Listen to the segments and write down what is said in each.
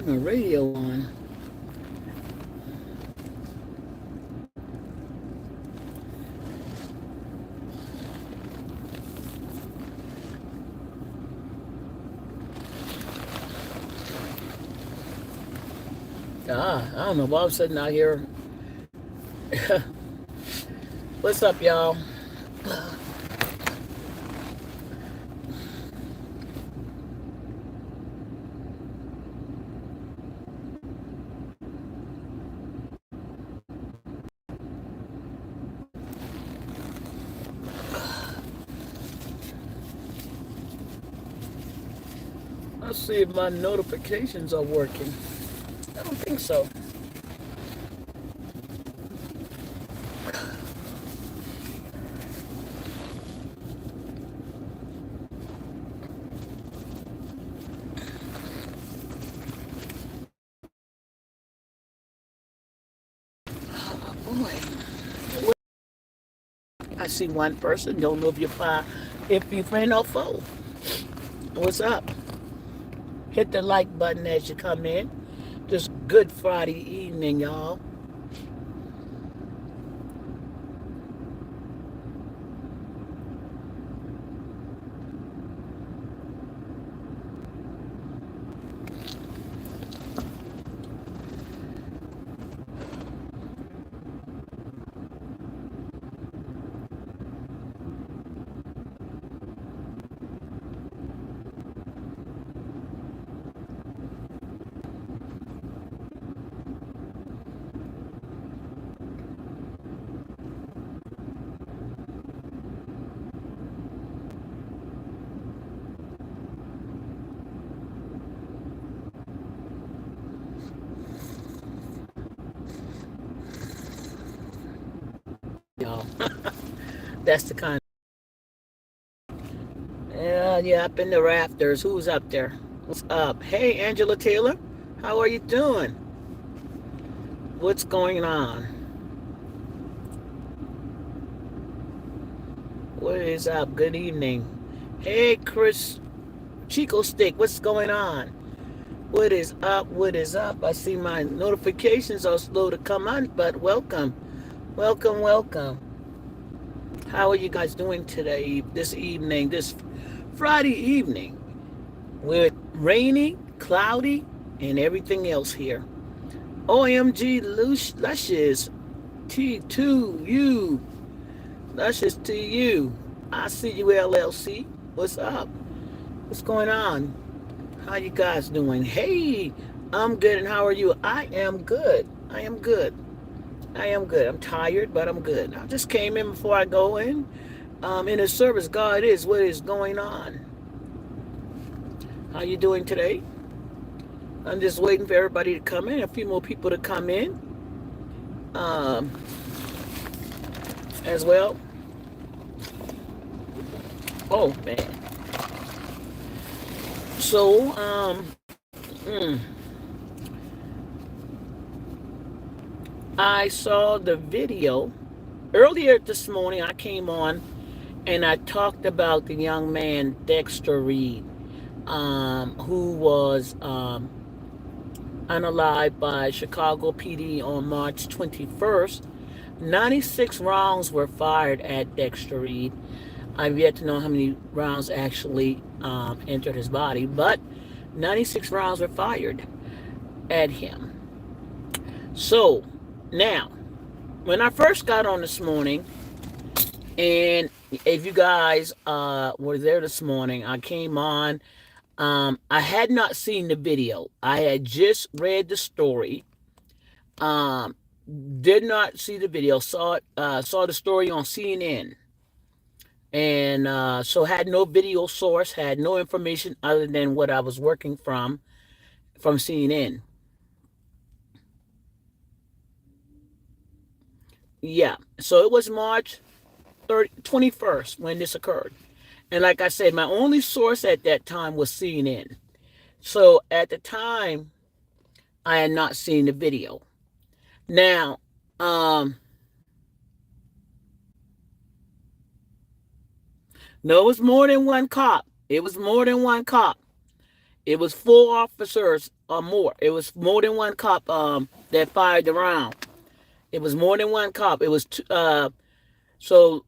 got my radio on. I don't know why I'm sitting out here. What's up, y'all? Let's see if my notifications are working. I don't think so. Oh boy. I see one person. Don't know if you friend or foe. What's up? Hit the like button as you come in. Just good Friday evening, y'all. Y'all. That's the kind. Yeah, up in the rafters. Who's up there? What's up? Hey, Angela Taylor. How are you doing? What's going on? What is up? Good evening. Hey, Chris Chico Stick. What's going on? What is up? What is up? I see my notifications are slow to come on, but welcome. Welcome, welcome. How are you guys doing today, this evening, this Friday evening? With rainy, cloudy, and everything else here. OMG Luscious T2U. Luscious to you. I see you, LLC. What's up? What's going on? How you guys doing? Hey, I'm good, and how are you? I am good. I am good. I am good. I'm tired, but I'm good. I just came in before I go in. In the service, God is what is going on. How you doing today? I'm just waiting for everybody to come in. A few more people to come in, as well. Oh man. So, I saw the video earlier this morning. I came on and I talked about the young man Dexter Reed, who was unalived by Chicago PD on March 21st. 96 rounds were fired at Dexter Reed. I've yet to know how many rounds actually entered his body, but 96 rounds were fired at him. So now, when I first got on this morning, and if you guys were there this morning, I came on. I had not seen the video. I had just read the story. Did not see the video. Saw the story on CNN, and so had no video source. Had no information other than what I was working from CNN. Yeah. So it was March 21st when this occurred. And like I said, my only source at that time was CNN. So at the time, I had not seen the video. Now, no, it was more than one cop. It was more than one cop. It was 4 officers or more. It was more than one cop that fired the round. It was more than one cop. It was so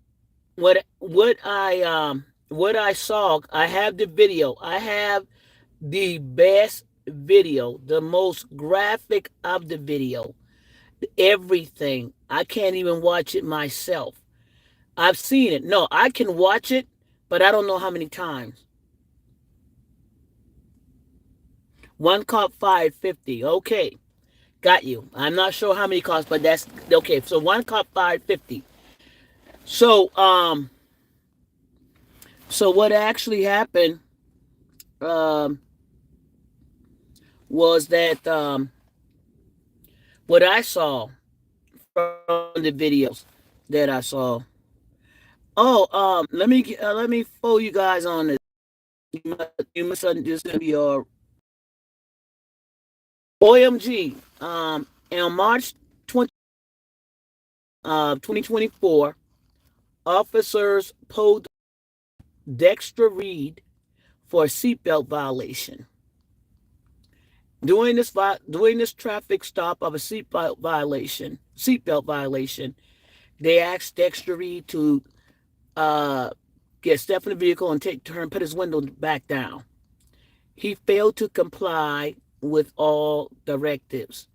what I saw. I have the video. I have the best video, the most graphic of the video. Everything. I can't even watch it myself. I've seen it. No, I can watch it, but I don't know how many times. One cop fired 50. Okay, got you. I'm not sure how many cops, but that's okay. So one cop fired 50. So so what actually happened um was that what I saw from the videos that I saw. Oh, let me fool you guys on this. You must this gonna be your OMG. On March 20, 2024, officers pulled Dexter Reed for a seatbelt violation. During this traffic stop of a seatbelt violation, they asked Dexter Reed to uh, step in the vehicle and put his window back down. He failed to comply with all directives.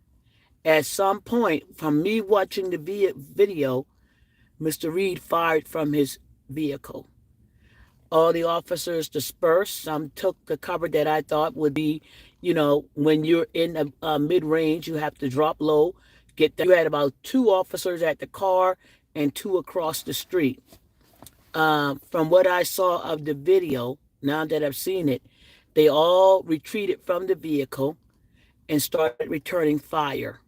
At some point, from me watching the video, Mr. Reed fired from his vehicle. All the officers dispersed. Some took the cover that I thought would be, when you're in a mid range, you have to drop low. Get there. You had about two officers at the car and two across the street. From what I saw of the video, now that I've seen it, they all retreated from the vehicle and started returning fire.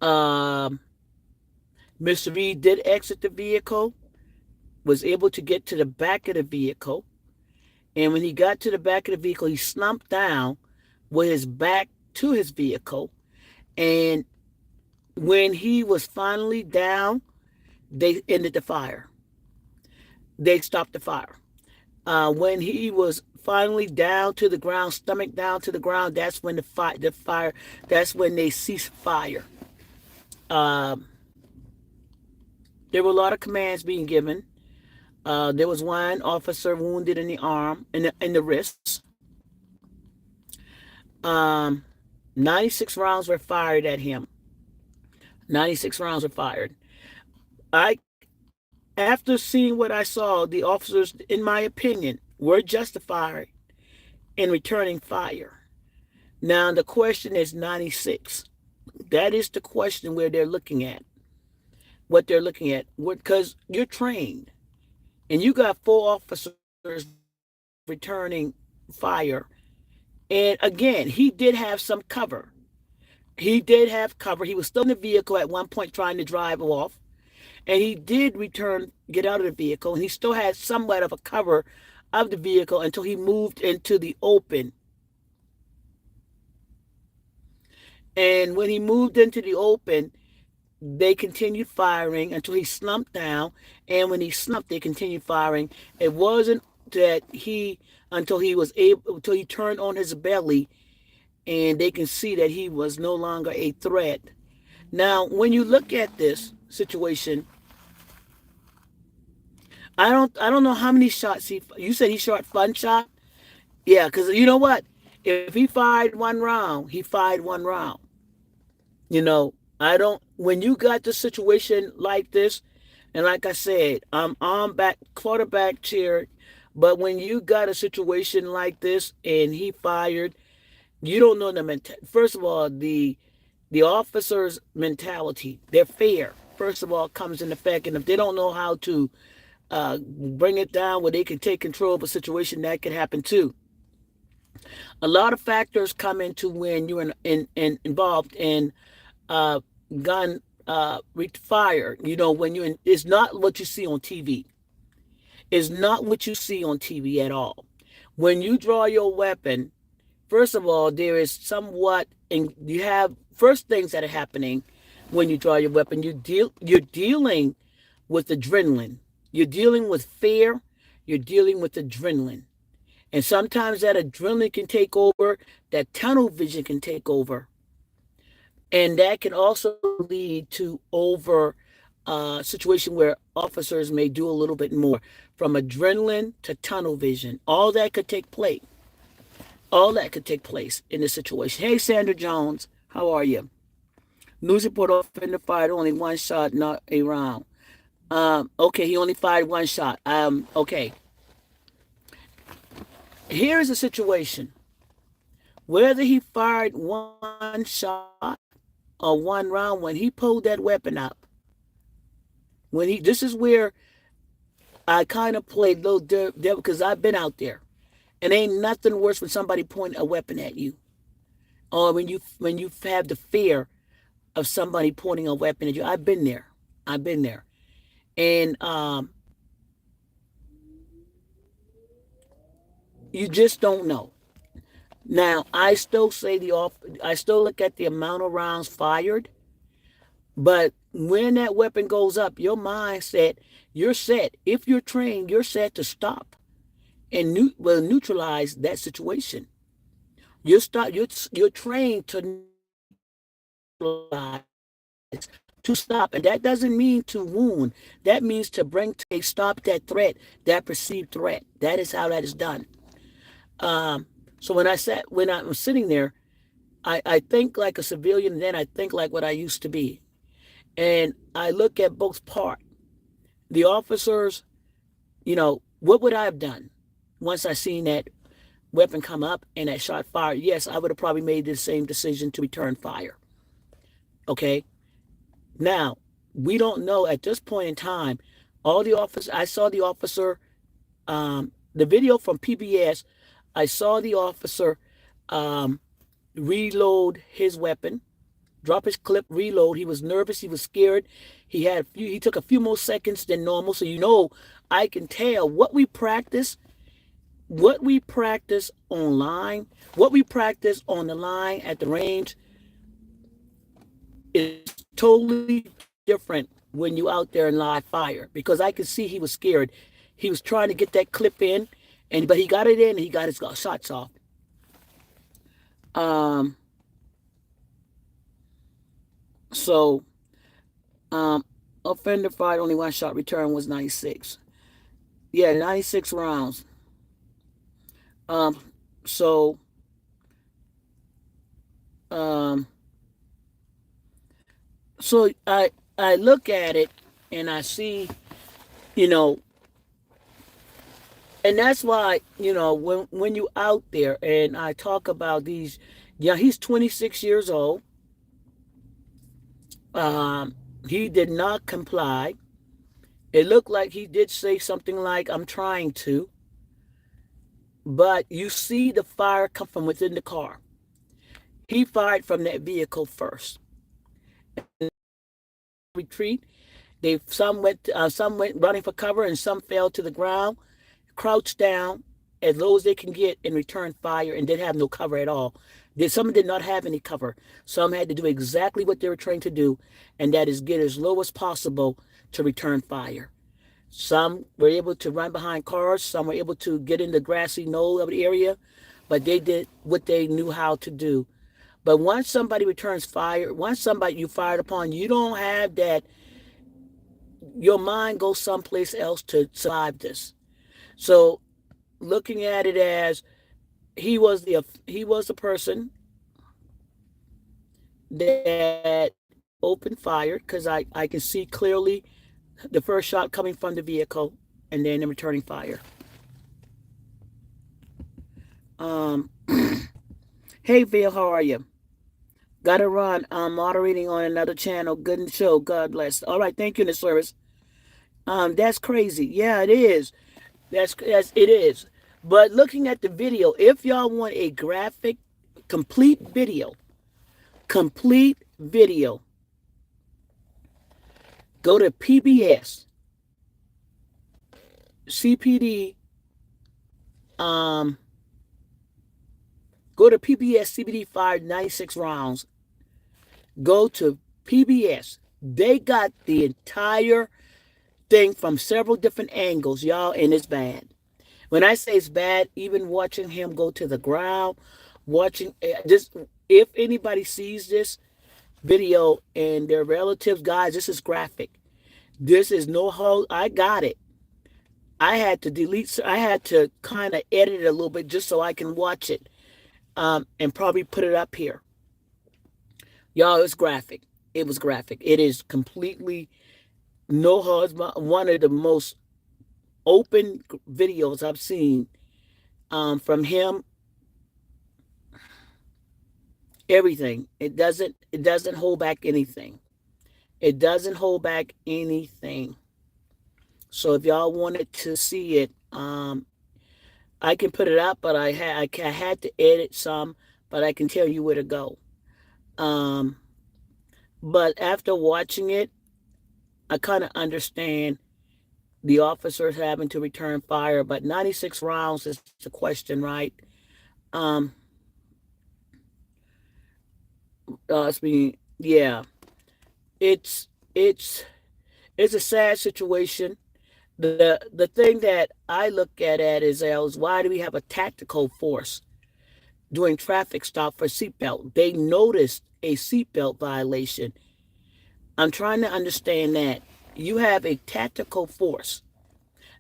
Um, Mr. Reed did exit the vehicle, was able to get to the back of the vehicle. And when he got to the back of the vehicle, he slumped down with his back to his vehicle. And when he was finally down, they ended the fire. They stopped the fire. When he was finally down to the ground, stomach down to the ground, that's when that's when they ceased fire. Um, there were a lot of commands being given. There was one officer wounded in the arm, in the wrist. Um, 96 rounds were fired at him. 96 rounds were fired. I, after seeing what I saw, the officers, in my opinion, were justified in returning fire. Now the question is 96. That is the question where they're looking at. What they're looking at, because you're trained, and you got four officers returning fire. And again, he did have some cover. He did have cover. He was still in the vehicle at one point trying to drive off. And he did get out of the vehicle, and he still had somewhat of a cover of the vehicle until he moved into the open. And when he moved into the open, they continued firing until he slumped down. And when he slumped, they continued firing. It wasn't that until he turned on his belly, and they can see that he was no longer a threat. Now, when you look at this situation, I don't know how many shots you said he shot one shot? Yeah, because you know what? If he fired one round, he fired one round. I don't, when you got the situation like this, and like I said, I'm on back, quarterback chair, but when you got a situation like this and he fired, you don't know first of all, the officer's mentality, their fear, first of all, comes in effect. And if they don't know how to bring it down where they can take control of a situation, that can happen too. A lot of factors come into when you're involved in gun fire. When it's not what you see on TV. It's not what you see on TV at all. When you draw your weapon, first of all, there is somewhat, and you have first things that are happening when you draw your weapon. You're dealing with adrenaline. You're dealing with fear. You're dealing with adrenaline. And sometimes that adrenaline can take over, that tunnel vision can take over. And that can also lead to over situation where officers may do a little bit more from adrenaline to tunnel vision. All that could take place. All that could take place in this situation. Hey, Sandra Jones, how are you? News report offender fired only one shot, not a round. Okay, he only fired one shot. Okay. Here is a situation. Whether he fired one shot or one round, when he pulled that weapon up, this is where I kind of played little devil because I've been out there, and ain't nothing worse when somebody point a weapon at you, or when you have the fear of somebody pointing a weapon at you. I've been there. I've been there, and you just don't know. Now, I still look at the amount of rounds fired, but when that weapon goes up, your mindset, you're set. If you're trained, you're set to stop and neutralize that situation. You're trained to neutralize, to stop, and that doesn't mean to wound. That means to bring to a stop that threat, that perceived threat. That is how that is done. Um, so when I'm sitting there, I think like a civilian, and then I think like what I used to be, and I look at both part. The officers, what would I have done once I seen that weapon come up and that shot fired? Yes, I would have probably made the same decision to return fire. Okay. Now, we don't know at this point in time. All the officers, I saw the officer, the video from PBS, I saw the officer um, reload his weapon, drop his clip, reload. He was nervous. He was scared. He took a few more seconds than normal. So I can tell what we practice online, what we practice on the line at the range is totally different when you out there in live fire. Because I could see he was scared. He was trying to get that clip in, but he got it in and he got his shots off. Um, so offender fired only one shot, return was 96. Yeah, 96 rounds. Um, so um, so I look at it and I see, you know, and that's why, when you out there and I talk about these, yeah, he's 26 years old. Um, he did not comply. It looked like he did say something like, "I'm trying to," but you see the fire come from within the car. He fired from that vehicle first. Retreat. Some went running for cover, and some fell to the ground, crouched down as low as they can get, and returned fire, and didn't have no cover at all. Some did not have any cover. Some had to do exactly what they were trained to do, and that is get as low as possible to return fire. Some were able to run behind cars. Some were able to get in the grassy knoll of the area, but they did what they knew how to do. But once somebody returns fire, once somebody you fired upon, you don't have that. Your mind goes someplace else to survive this. So, looking at it as he was the person that opened fire, because I can see clearly the first shot coming from the vehicle and then the returning fire. Um, hey, Phil, how are you? Gotta run. I'm moderating on another channel. Good show. God bless. All right, thank you in the service. That's crazy. Yeah, it is. That's it is. But looking at the video, if y'all want a graphic, complete video, go to PBS, CPD, go to PBS CPD fired 96 rounds. Go to PBS. They got the entire thing from several different angles, y'all, and it's bad. When I say it's bad, even watching him go to the ground, watching this, if anybody sees this video and their relatives, guys, this is graphic. This is no hold. I got it. I had to delete. I had to kind of edit it a little bit just so I can watch it, and probably put it up here. Y'all, it's graphic. It was graphic. It is completely no holds. One of the most open videos I've seen from him. Everything. It doesn't hold back anything. It doesn't hold back anything. So if y'all wanted to see it, I can put it up, but I had to edit some, but I can tell you where to go. Um, but after watching it, I kind of understand the officers having to return fire. But 96 rounds is the question, right? Um, it's being yeah, it's it's it's a sad situation. The thing that I look at is why do we have a tactical force doing traffic stop for seatbelt? They noticed a seatbelt violation. I'm trying to understand that you have a tactical force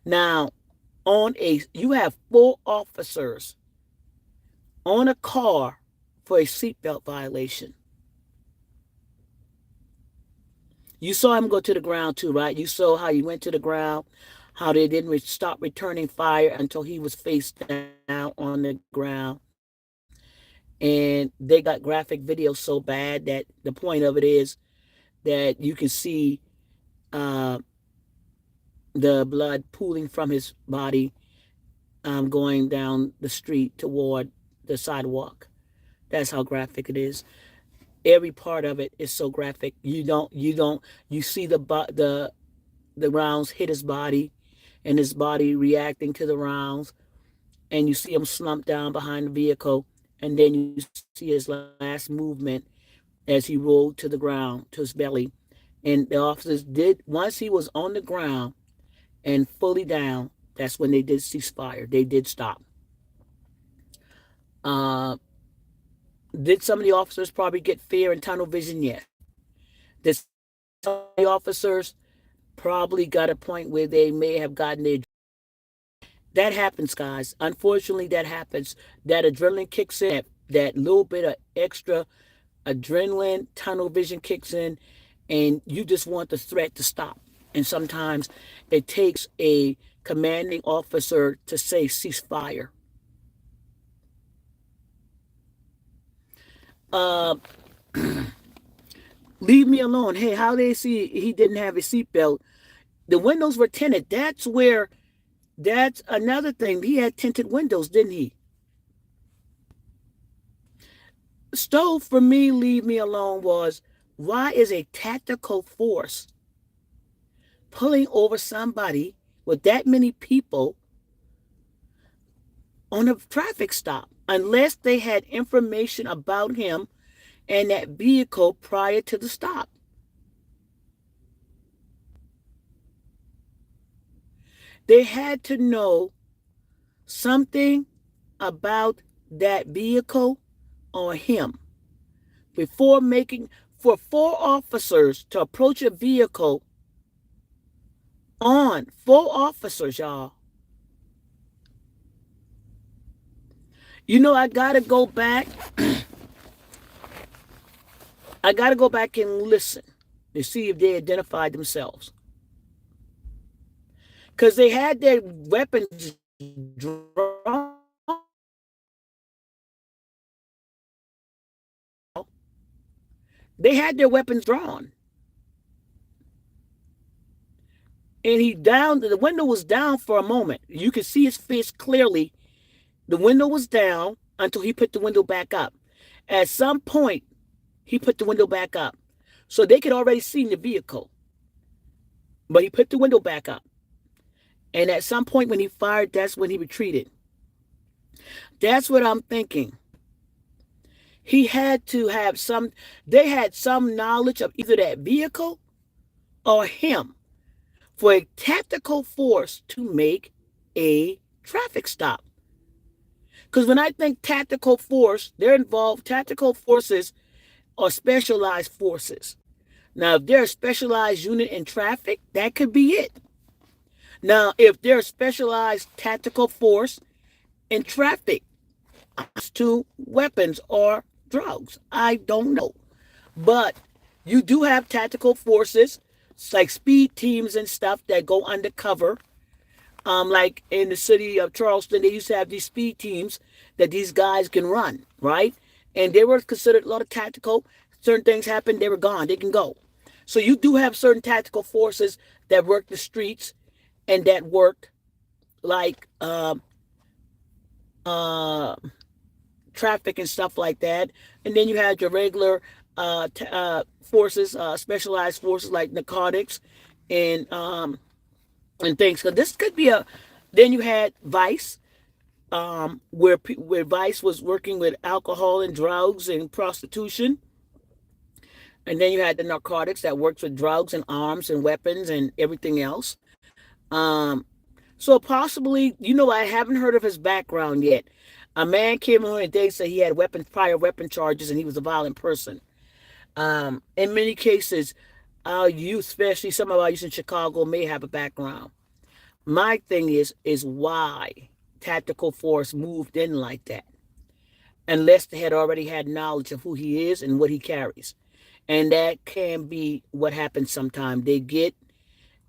now you have 4 officers on a car for a seatbelt violation. You saw him go to the ground too, right? You saw how he went to the ground, how they didn't stop returning fire until he was face down on the ground. And they got graphic video so bad that the point of it is that you can see uh, the blood pooling from his body, going down the street toward the sidewalk. That's how graphic it is. Every part of it is so graphic. You see the rounds hit his body, and his body reacting to the rounds, and you see him slump down behind the vehicle, and then you see his last movement as he rolled to the ground, to his belly. And the officers did, once he was on the ground and fully down, that's when they did cease fire. They did stop. Uh, did some of the officers probably get fear and tunnel vision? Yes. Did some of the officers probably got a point where they may have gotten their that happens, guys. Unfortunately, that happens. That adrenaline kicks in. That little bit of extra adrenaline, tunnel vision kicks in, and you just want the threat to stop. And sometimes it takes a commanding officer to say ceasefire. Uh, Leave me alone. Hey, how they see he didn't have a seatbelt? The windows were tinted. That's another thing. He had tinted windows, didn't he? Stove for me, leave me alone was why is a tactical force pulling over somebody with that many people on a traffic stop unless they had information about him and that vehicle prior to the stop? They had to know something about that vehicle or him before making for 4 officers to approach a vehicle on 4 officers, y'all. I gotta go back. I gotta go back and listen to see if they identified themselves. Because they had their weapons drawn. They had their weapons drawn. And the window was down for a moment. You could see his face clearly. The window was down until he put the window back up. At some point, he put the window back up. So they could already see the vehicle. But he put the window back up. And at some point when he fired, that's when he retreated. That's what I'm thinking. He had to have they had some knowledge of either that vehicle or him for a tactical force to make a traffic stop. Because when I think tactical force, they're involved. Tactical forces are specialized forces. Now, if they're a specialized unit in traffic, that could be it. Now, if they're a specialized tactical force in traffic, as to weapons or drugs, I don't know. But you do have tactical forces, like speed teams and stuff that go undercover. Like in the city of Charleston, they used to have these speed teams that these guys can run, right? And they were considered a lot of tactical. Certain things happen, they were gone. They can go. So you do have certain tactical forces that work the streets and that work like uh, traffic and stuff like that. And then you had your regular forces, specialized forces like narcotics and things. Because this could be a. Then you had Vice, where Vice was working with alcohol and drugs and prostitution. And then you had the narcotics that works with drugs and arms and weapons and everything else. Um, so possibly, I haven't heard of his background yet. A man came on and they said he had prior weapon charges, and he was a violent person. In many cases, our youth, especially some of our youth in Chicago, may have a background. My thing is why tactical force moved in like that, unless they had already had knowledge of who he is and what he carries. And that can be what happens sometimes. They get,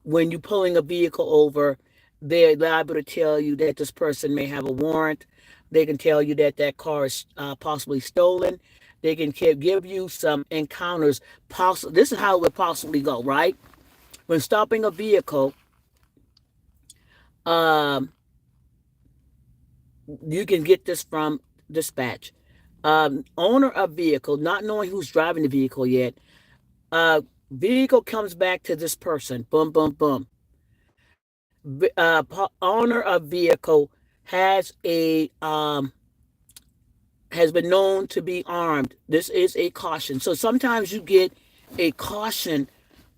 when you're pulling a vehicle over, they're liable to tell you that this person may have a warrant. They can tell you that that car is possibly stolen. They can give you some encounters. This is how it would possibly go, right? When stopping a vehicle, um, you can get this from dispatch. Owner of vehicle, not knowing who's driving the vehicle yet, uh, vehicle comes back to this person. Boom, boom, boom. Owner of vehicle has a has been known to be armed. This is a caution. So sometimes you get a caution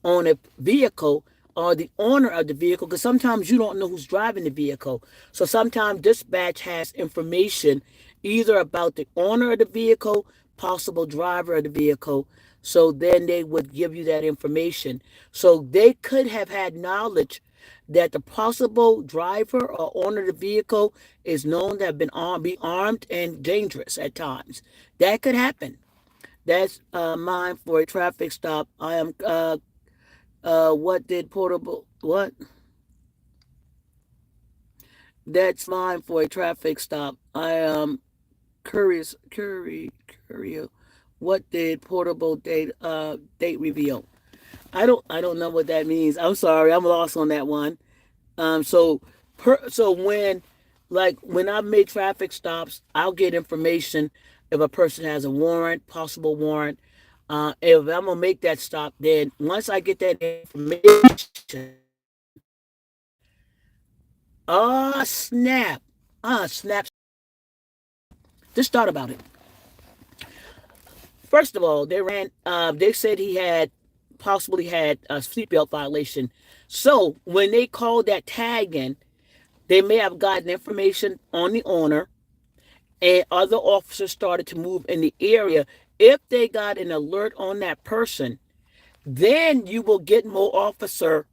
on a vehicle or the owner of the vehicle, because sometimes you don't know who's driving the vehicle. So sometimes dispatch has information either about the owner of the vehicle, possible driver of the vehicle. So then they would give you that information. So they could have had knowledge that the possible driver or owner of the vehicle is known to have been be armed and dangerous at times. That could happen. That's mine for a traffic stop. I am what did portable what? That's mine for a traffic stop. I am curious. What did portable date reveal? I don't know what that means. I'm sorry, I'm lost on that one. So when, like, when I make traffic stops, I'll get information if a person has a warrant, possible warrant. If I'm gonna make that stop, then once I get that information, snap, snap. Just thought about it. First of all, they ran. They said he had possibly had a seatbelt violation. So when they called that tag in, they may have gotten information on the owner, and other officers started to move in the area. If they got an alert on that person, then you will get more officer,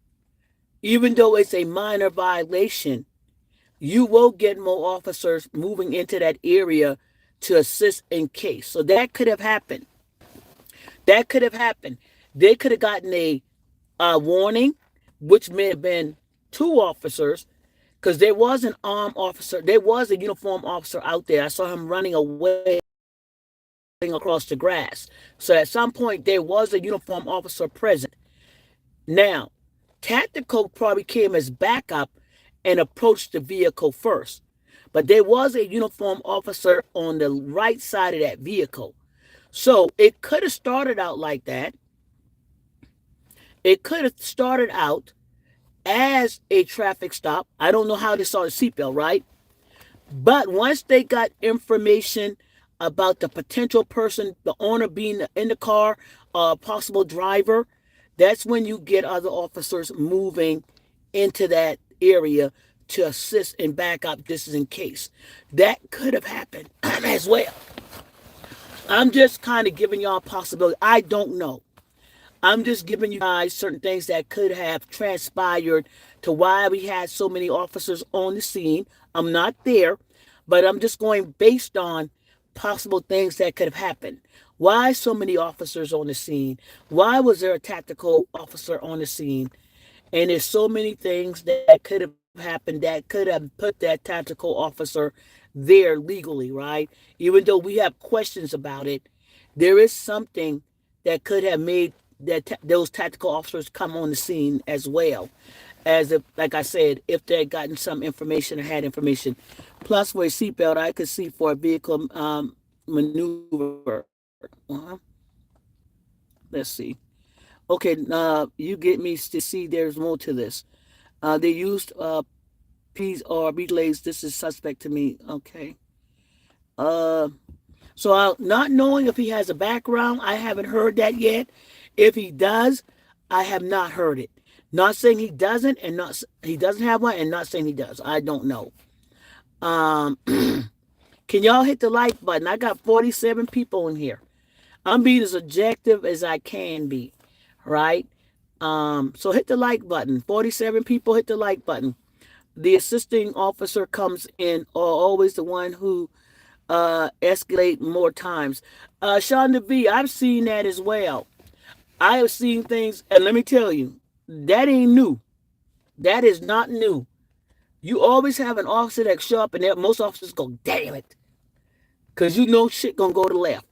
even though it's a minor violation, you will get more officers moving into that area to assist in case. So that could have happened. That could have happened. They could have gotten a warning, which may have been two officers, because there was an armed officer. There was a uniformed officer out there. I saw him running away across the grass. So at some point, there was a uniformed officer present. Now, tactical probably came as backup and approached the vehicle first. But there was a uniformed officer on the right side of that vehicle. So it could have started out like that. It could have started out as a traffic stop. I don't know how they saw the seatbelt, right? But once they got information about the potential person, the owner being in the car, possible driver, that's when you get other officers moving into that area to assist and back up. This is in case that could have happened as well. I'm just kind of giving y'all a possibility. I don't know. I'm just giving you guys certain things that could have transpired to why we had so many officers on the scene. I'm not there, but I'm just going based on possible things that could have happened. Why so many officers on the scene? Why was there a tactical officer on the scene? And there's so many things that could have happened that could have put that tactical officer there legally, right? Even though we have questions about it, there is something that could have made those tactical officers come on the scene as well. As if, like I said, if they had gotten some information or had information. Plus, for a seatbelt, I could see for a vehicle maneuver. Let's see. Okay, you get me to see there's more to this. They used P's or relays. This is suspect to me. Okay. Uh, so not knowing if he has a background, I haven't heard that yet. If he does, I have not heard it. Not saying he doesn't, and not he doesn't have one, and not saying he does. I don't know. Um, can y'all hit the like button? I got 47 people in here. I'm being as objective as I can be, right? So hit the like button. 47 people hit the like button. The assisting officer comes in, or always the one who escalate more times. Shonda V, I've seen that as well. I have seen things, and let me tell you, that ain't new. That is not new. You always have an officer that show up, and most officers go, "Damn it," because you know shit gonna go to left.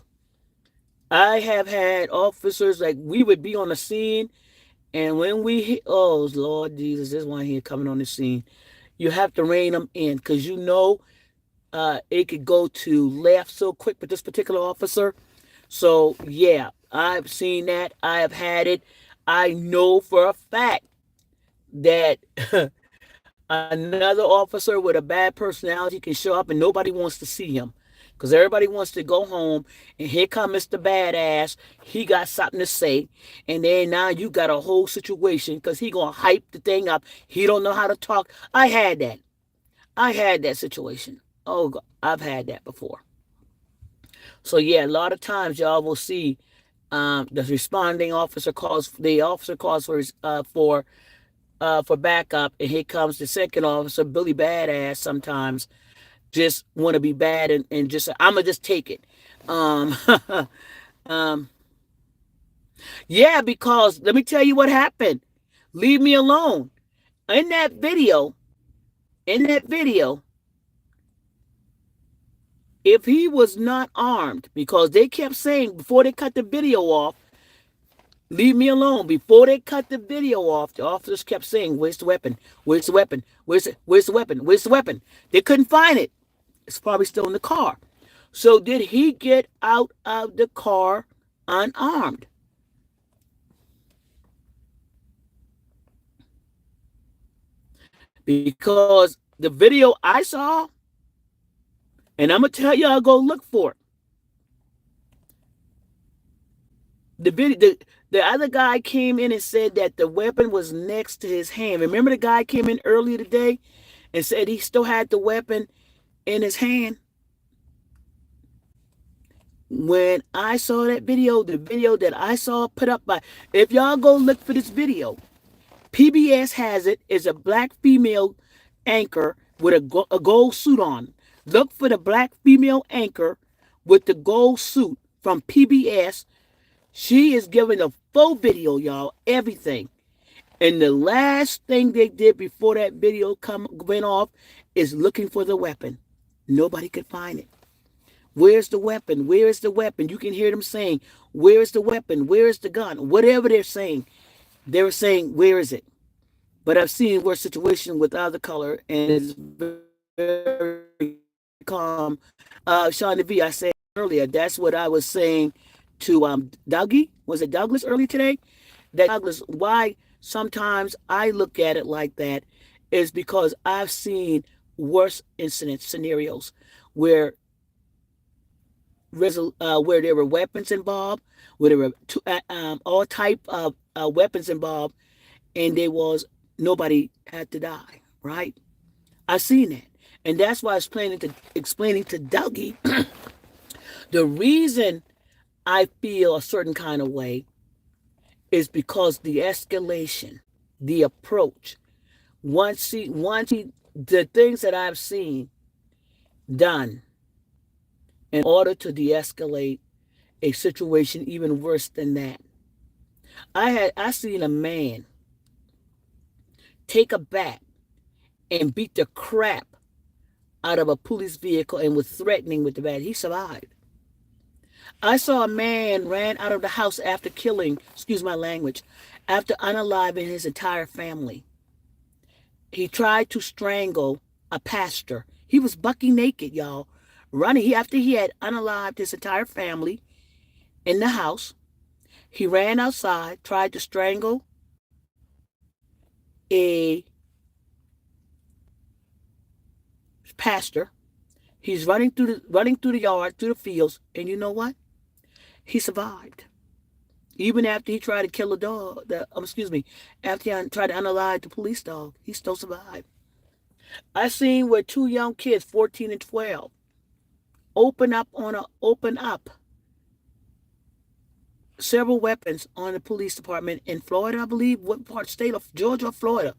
I have had officers like we would be on the scene, and when we hit, oh Lord Jesus, there's one here coming on the scene. You have to rein them in because you know it could go to left so quick with this particular officer. So yeah, I've seen that. I have had it. I know for a fact that another officer with a bad personality can show up and nobody wants to see him. Because everybody wants to go home, and here comes Mr. Badass. He got something to say, and then now you got a whole situation because he gonna hype the thing up. He don't know how to talk. I had that. I had that situation. Oh, God, I've had that before. So yeah, a lot of times y'all will see the responding officer calls. The officer calls for backup, and here comes the second officer, Billy Badass. Sometimes just want to be bad and just I'm gonna just take it. Um, um, yeah, because let me tell you what happened. Leave me alone. In that video, in that video, if he was not armed, because they kept saying before they cut the video off, leave me alone. Before they cut the video off, the officers kept saying, "Where's the weapon? Where's the weapon? Where's the weapon? Where's the weapon?" They couldn't find it. It's probably still in the car. So did he get out of the car unarmed? Because the video I saw, and I'm gonna tell y'all go look for it. The video, the other guy came in and said that the weapon was next to his hand. Remember the guy came in earlier today and said he still had the weapon in his hand? When I saw that video, the video that I saw put up by, if y'all go look for this video, PBS has it, is a black female anchor with a gold suit on. Look for the black female anchor with the gold suit from PBS. She is giving a full video, y'all, everything. And the last thing they did before that video went off is looking for the weapon. Nobody could find it. Where's the weapon? Where is the weapon? You can hear them saying, "Where is the weapon? Where is the gun?" Whatever they're saying, they were saying, "Where is it?" But I've seen worse situation with other color, and it's very calm. Sean V, I said earlier, that's what I was saying to Dougie. Was it Douglas earlier today? That Douglas, why sometimes I look at it like that is because I've seen worse incident scenarios where where there were weapons involved, where there were all type of weapons involved, and there was nobody had to die, right? I seen that. And that's why I was explaining to Dougie the reason I feel a certain kind of way is because the escalation, the approach, the things that I've seen done in order to de-escalate a situation even worse than that. I seen a man take a bat and beat the crap out of a police vehicle and was threatening with the bat. He survived. I saw a man ran out of the house after killing, excuse my language, after unaliving his entire family. He tried to strangle a pastor. He was bucky naked, y'all, running. After he had unalived his entire family in the house, he ran outside, tried to strangle a pastor. He's running through the yard, through the fields, and you know what? He survived. Even after he tried to kill a dog, excuse me, after he tried to unalive the police dog, he still survived. I seen where two young kids, 14 and 12, open up several weapons on the police department in Florida, I believe. What part? State of Georgia or Florida?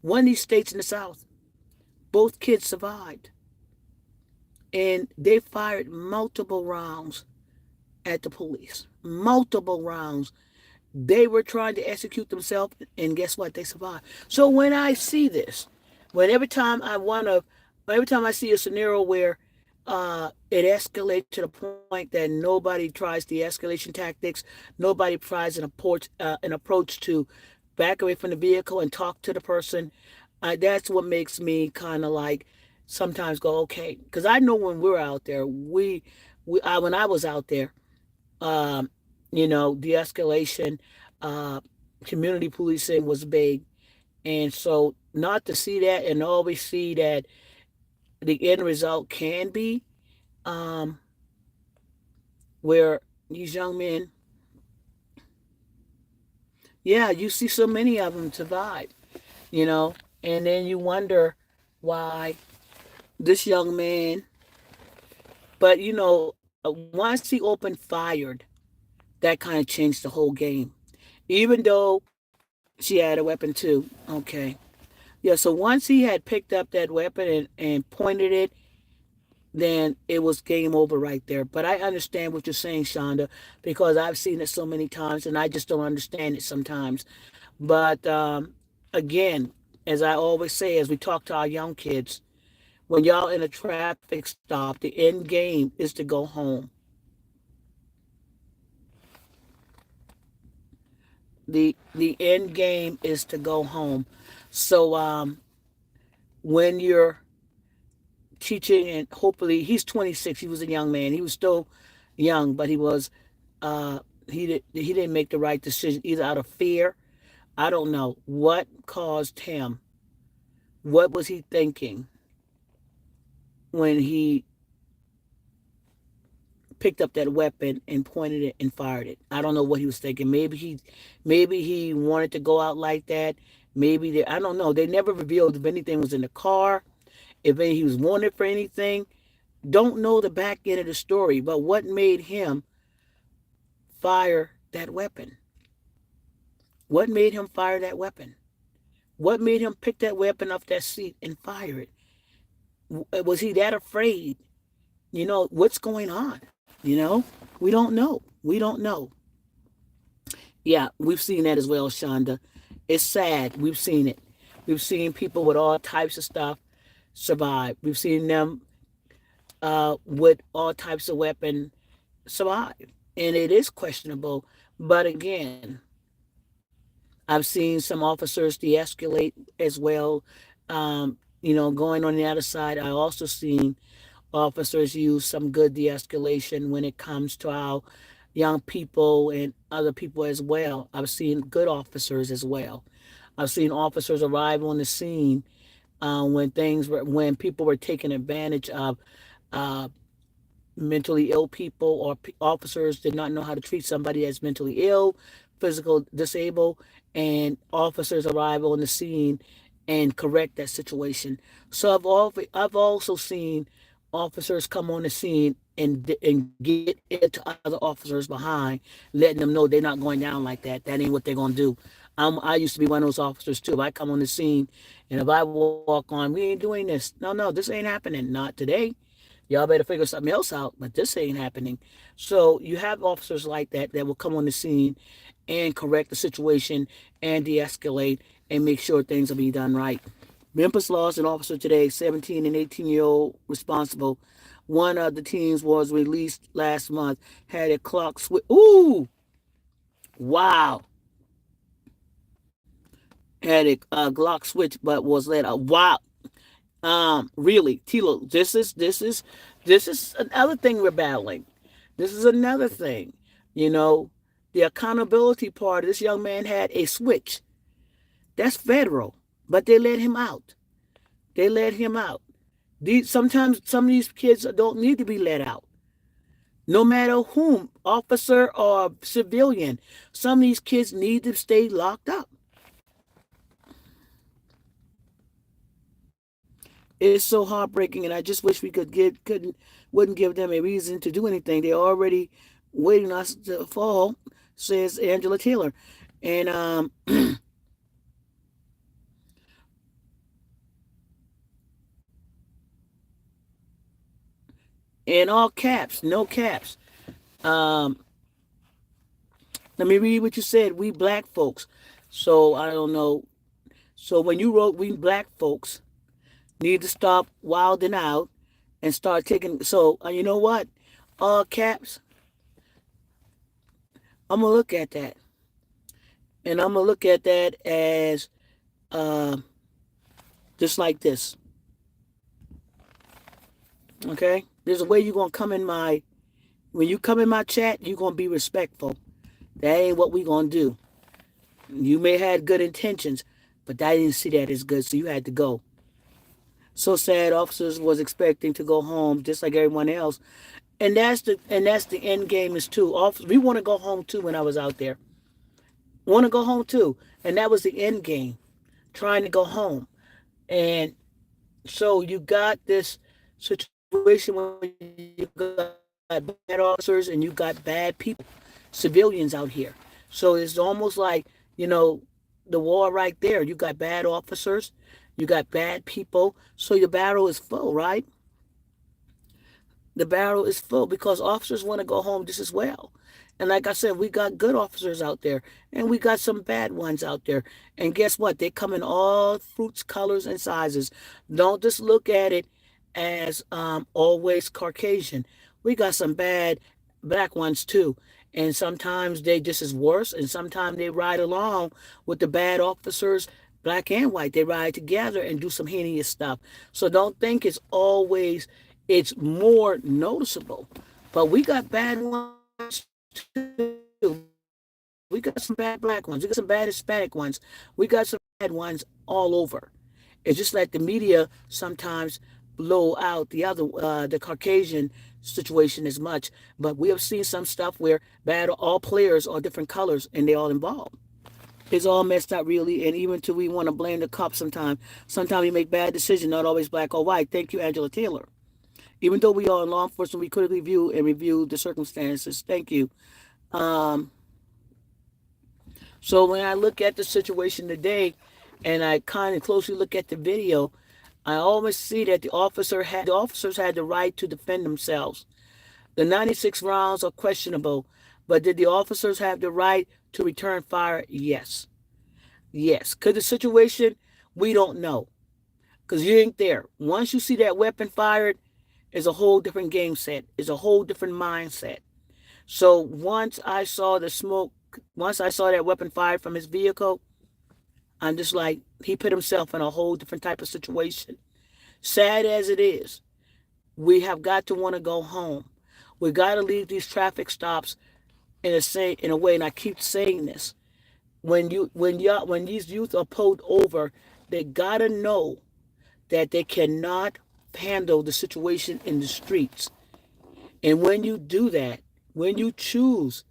One of these states in the South. Both kids survived. And they fired multiple rounds at the police. Multiple rounds. They were trying to execute themselves, and guess what? They survived. So when I see this, when every time I see a scenario where it escalates to the point that nobody tries the escalation tactics, nobody tries an approach to back away from the vehicle and talk to the person, that's what makes me kind of like sometimes go, okay, because I know when we're out there, when I was out there, um, de-escalation, uh, community policing was big. And so not to see that and always see that the end result can be um, where these young men, yeah, you see so many of them survive, you know, and then you wonder why this young man, but once he opened fired, that kind of changed the whole game. Even though she had a weapon too. Okay. Yeah, so once he had picked up that weapon and pointed it, then it was game over right there. But I understand what you're saying, Shonda, because I've seen it so many times and I just don't understand it sometimes. But again, as I always say, as we talk to our young kids, when y'all in a traffic stop, the end game is to go home. The end game is to go home. So when you're teaching, and hopefully he's 26, he was a young man, he was still young, but uh he didn't make the right decision either out of fear. I don't know what caused him. What was he thinking when he picked up that weapon and pointed it and fired it? I don't know what he was thinking. Maybe he wanted to go out like that. I don't know. They never revealed if anything was in the car, if he was wanted for anything. Don't know the back end of the story, but what made him fire that weapon? What made him fire that weapon? What made him pick that weapon off that seat and fire it? Was he that afraid? What's going on? You know, we don't know. We don't know. Yeah, we've seen that as well, Shonda. It's sad. We've seen it. We've seen people with all types of stuff survive. We've seen them with all types of weapon survive. And it is questionable. But again, I've seen some officers de-escalate as well. Going on the other side, I also seen officers use some good de-escalation when it comes to our young people and other people as well. I've seen good officers as well. I've seen officers arrive on the scene when people were taking advantage of uh, mentally ill people, or officers did not know how to treat somebody that's mentally ill, physical disabled, and officers arrive on the scene and correct that situation. So I've also seen officers come on the scene and get it to other officers behind, letting them know they're not going down like that. That ain't what they're gonna do. I used to be one of those officers too. If I come on the scene and if I walk on, we ain't doing this. No, this ain't happening. Not today. Y'all better figure something else out, but this ain't happening. So you have officers like that that will come on the scene and correct the situation and de-escalate and make sure things will be done right. Memphis lost an officer today, 17 and 18-year-old responsible. One of the teams was released last month, had a clock switch. Ooh, wow. Had a Glock switch, but was let out. Wow. Really, Tilo, this is another thing we're battling. This is another thing. You know, the accountability part. This young man had a switch. That's federal, but they let him out. They let him out. Sometimes some of these kids don't need to be let out. No matter whom, officer or civilian, some of these kids need to stay locked up. It's so heartbreaking, and I just wish we wouldn't give them a reason to do anything. They're already waiting on us to fall, says Angela Taylor, and in all caps, no caps. Um, Let me read what you said. We black folks. So I don't know. So when you wrote we black folks need to stop wilding out and start taking. So you know what? All caps. I'm gonna look at that, and I'm gonna look at that as uh, just like this. Okay. There's a way you're gonna come in my. When you come in my chat, you're gonna be respectful. That ain't what we gonna do. You may have good intentions, but I didn't see that as good, so you had to go. So sad. Officers was expecting to go home just like everyone else, and that's the end game is too. We want to go home too. When I was out there, want to go home too, and that was the end game, trying to go home. And so you got this situation where you got bad officers and you got bad people, civilians out here. So it's almost like, the war right there. You got bad officers, you got bad people. So your barrel is full, right? The barrel is full because officers want to go home just as well. And like I said, we got good officers out there and we got some bad ones out there. And guess what? They come in all fruits, colors, and sizes. Don't just look at it as always Caucasian. We got some bad black ones too. And sometimes they just as worse, and sometimes they ride along with the bad officers, black and white. They ride together and do some heinous stuff. So don't think it's more noticeable. But we got bad ones too. We got some bad black ones. We got some bad Hispanic ones. We got some bad ones all over. It's just like the media sometimes blow out the Caucasian situation as much. But we have seen some stuff where bad all players are different colors and they all involved. It's all messed up really, and even till we want to blame the cops sometimes. Sometimes we make bad decisions, not always black or white. Thank you, Angela Taylor. Even though we are in law enforcement, we critically view and review the circumstances. Thank you. Um, so when I look at the situation today, and I kind of closely look at the video, I always see that the officers had the right to defend themselves. The 96 rounds are questionable, but did the officers have the right to return fire? Yes. Yes. Could the situation? We don't know because you ain't there. Once you see that weapon fired, is a whole different game set, is a whole different mindset. So once I saw the smoke, once I saw that weapon fired from his vehicle, I'm just like, he put himself in a whole different type of situation. Sad as it is, we have got to want to go home. We got to leave these traffic stops in a way, and I keep saying this. When these youth are pulled over, they gotta know that they cannot handle the situation in the streets. And when you do that, when you choose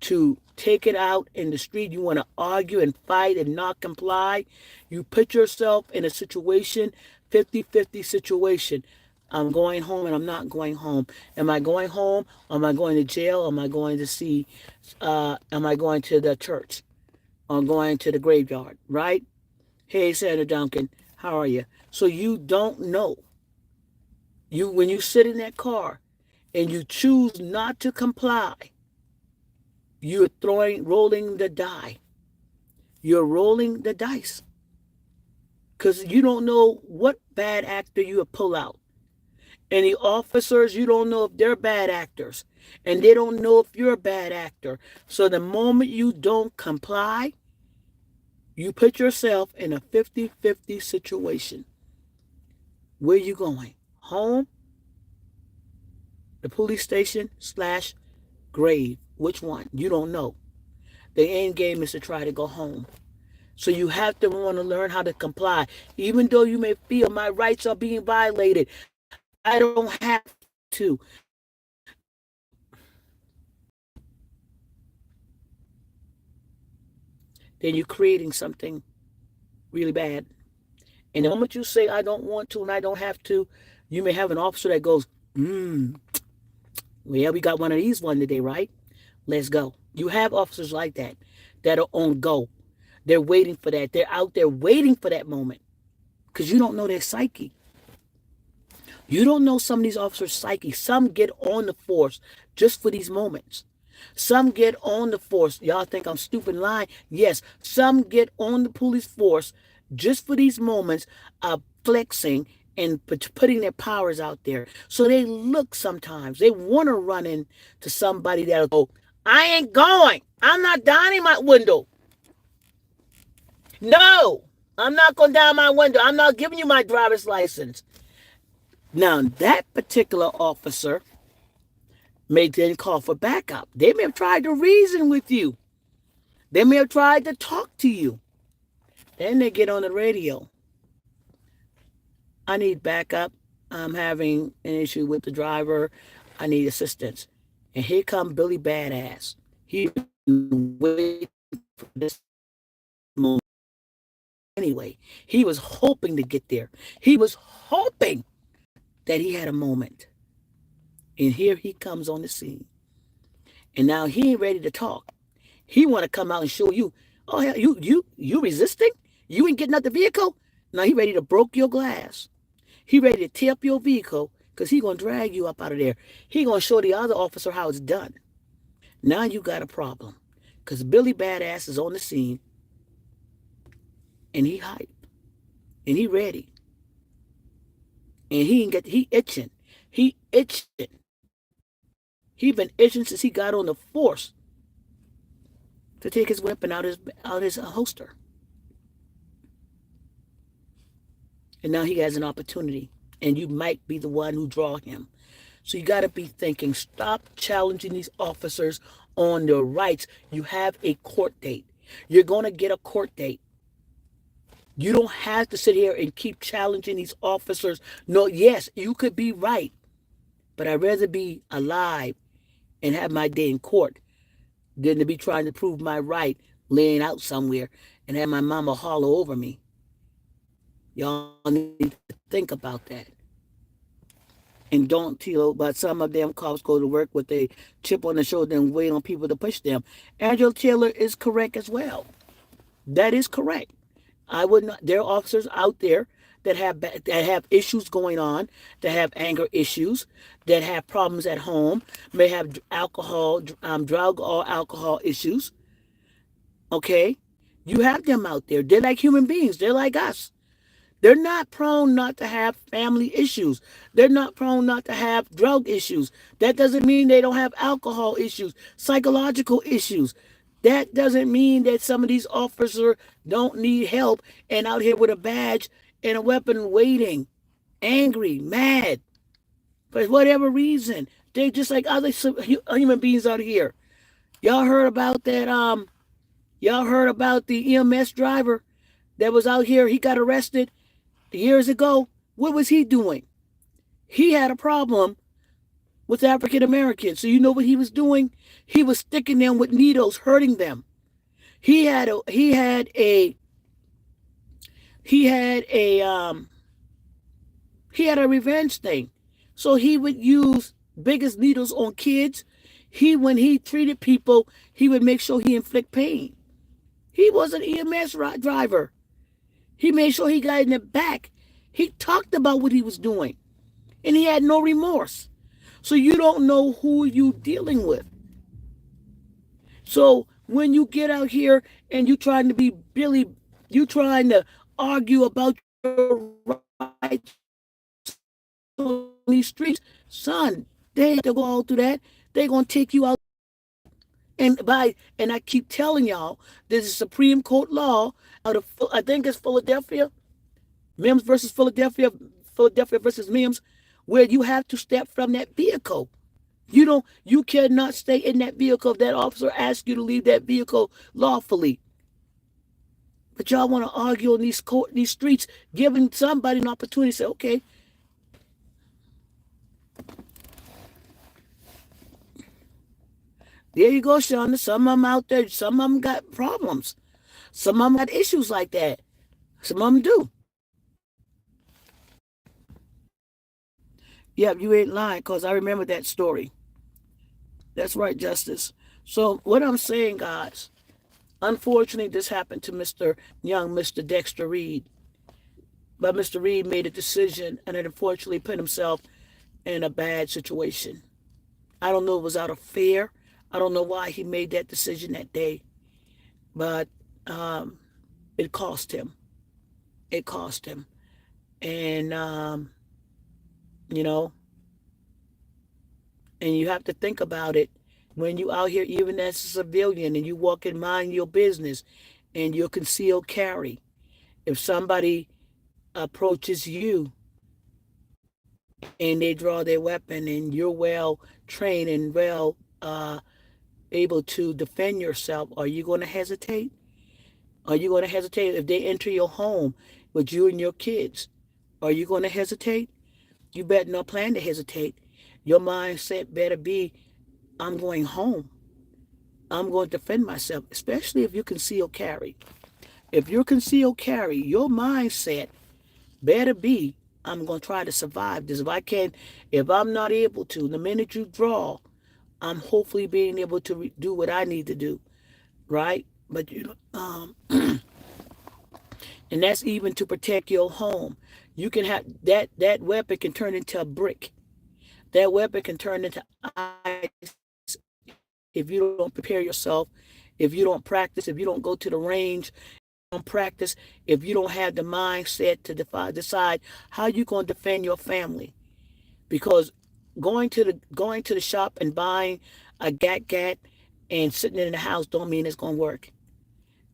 to take it out in the street. You want to argue and fight and not comply. You put yourself in a situation, 50-50 situation. I'm going home and I'm not going home. Am I going home? Am I going to jail? Am I going to see, am I going to the church? Or going to the graveyard, right? Hey, Senator Duncan, how are you? So you don't know. When you sit in that car and you choose not to comply, you're rolling the die. You're rolling the dice. Because you don't know what bad actor you will pull out. And the officers, you don't know if they're bad actors. And they don't know if you're a bad actor. So the moment you don't comply, you put yourself in a 50-50 situation. Where are you going? Home? The police station / grave? Which one? You don't know. The end game is to try to go home. So you have to want to learn how to comply. Even though you may feel my rights are being violated, I don't have to. Then you're creating something really bad. And the moment you say, I don't want to and I don't have to, you may have an officer that goes, well, we got one of these one today, right? Let's go. You have officers like that are on go. They're waiting for that. They're out there waiting for that moment because you don't know their psyche. You don't know some of these officers' psyche. Some get on the force just for these moments. Some get on the force. Y'all think I'm stupid lying? Yes. Some get on the police force just for these moments of flexing and putting their powers out there. So they look sometimes. They want to run into somebody that'll go, I ain't going. I'm not downing my window. No, I'm not going down my window. I'm not giving you my driver's license. Now, that particular officer may then call for backup. They may have tried to reason with you. They may have tried to talk to you. Then they get on the radio. I need backup. I'm having an issue with the driver. I need assistance. And here come Billy Badass. He waited for this moment. Anyway, he was hoping to get there. He was hoping that he had a moment. And here he comes on the scene. And now he ain't ready to talk. He want to come out and show you, oh, hell, you resisting? You ain't getting out the vehicle? Now he ready to broke your glass. He ready to tear up your vehicle because he going to drag you up out of there. He going to show the other officer how it's done. Now you got a problem because Billy Badass is on the scene and he hype and he ready. And he itching. He itching. He been itching since he got on the force to take his weapon out his holster. And now he has an opportunity. And you might be the one who draw him. So you got to be thinking, stop challenging these officers on their rights. You have a court date. You're going to get a court date. You don't have to sit here and keep challenging these officers. No, yes, you could be right. But I'd rather be alive and have my day in court than to be trying to prove my right laying out somewhere and have my mama holler over me. Y'all need to think about that. And don't tell, but some of them cops go to work with a chip on the shoulder and wait on people to push them. Angela Taylor is correct as well. That is correct. I would not. There are officers out there that have issues going on, that have anger issues, that have problems at home, may have alcohol, drug or alcohol issues. Okay, you have them out there. They're like human beings. They're like us. They're not prone not to have family issues. They're not prone not to have drug issues. That doesn't mean they don't have alcohol issues, psychological issues. That doesn't mean that some of these officers don't need help and out here with a badge and a weapon waiting, angry, mad, for whatever reason. They're just like other human beings out here. Y'all heard about that? Y'all heard about the EMS driver that was out here? He got arrested years ago. What was he doing? He had a problem with African Americans. So you know what he was doing? He was sticking them with needles, hurting them. He had a he had a he had a he had a revenge thing. So he would use biggest needles on kids. When he treated people, he would make sure he inflict pain. He was an EMS driver. He made sure he got in the back. He talked about what he was doing, and he had no remorse. So you don't know who you dealing with. So when you get out here and you trying to be Billy, you trying to argue about your rights on these streets, son, they have to go all through that. They're gonna take you out. And I keep telling y'all, there's a Supreme Court law out of I think it's Philadelphia, Mims versus Philadelphia, Philadelphia versus Mims, where you have to step from that vehicle. You cannot stay in that vehicle if that officer asks you to leave that vehicle lawfully. But y'all want to argue on these streets, giving somebody an opportunity to say, okay, there you go, Shonda. Some of them out there, some of them got problems. Some of them got issues like that. Some of them do. Yeah, you ain't lying, because I remember that story. That's right, Justice. So what I'm saying, guys, unfortunately, this happened to Mr. Dexter Reed. But Mr. Reed made a decision and it unfortunately put himself in a bad situation. I don't know if it was out of fear. I don't know why he made that decision that day, but it cost him. It cost him. And, you know, and you have to think about it when you out here, even as a civilian, and you walk and mind your business and you're concealed carry. If somebody approaches you and they draw their weapon and you're well trained and well able to defend yourself, are you going to hesitate? Are you going to hesitate if they enter your home with you and your kids? Are you going to hesitate? You better not plan to hesitate. Your mindset better be, I'm going home. I'm going to defend myself, especially if you conceal carry. If you're concealed carry, your mindset better be, I'm going to try to survive this. If I can, if I'm not able to, the minute you draw, I'm hopefully being able to do what I need to do, right? But and that's even to protect your home. You can have that weapon can turn into a brick. That weapon can turn into ice if you don't prepare yourself, if you don't practice, if you don't go to the range, don't practice, if you don't have the mindset to decide how you're going to defend your family. Because going to the shop and buying a gat and sitting in the house don't mean it's going to work.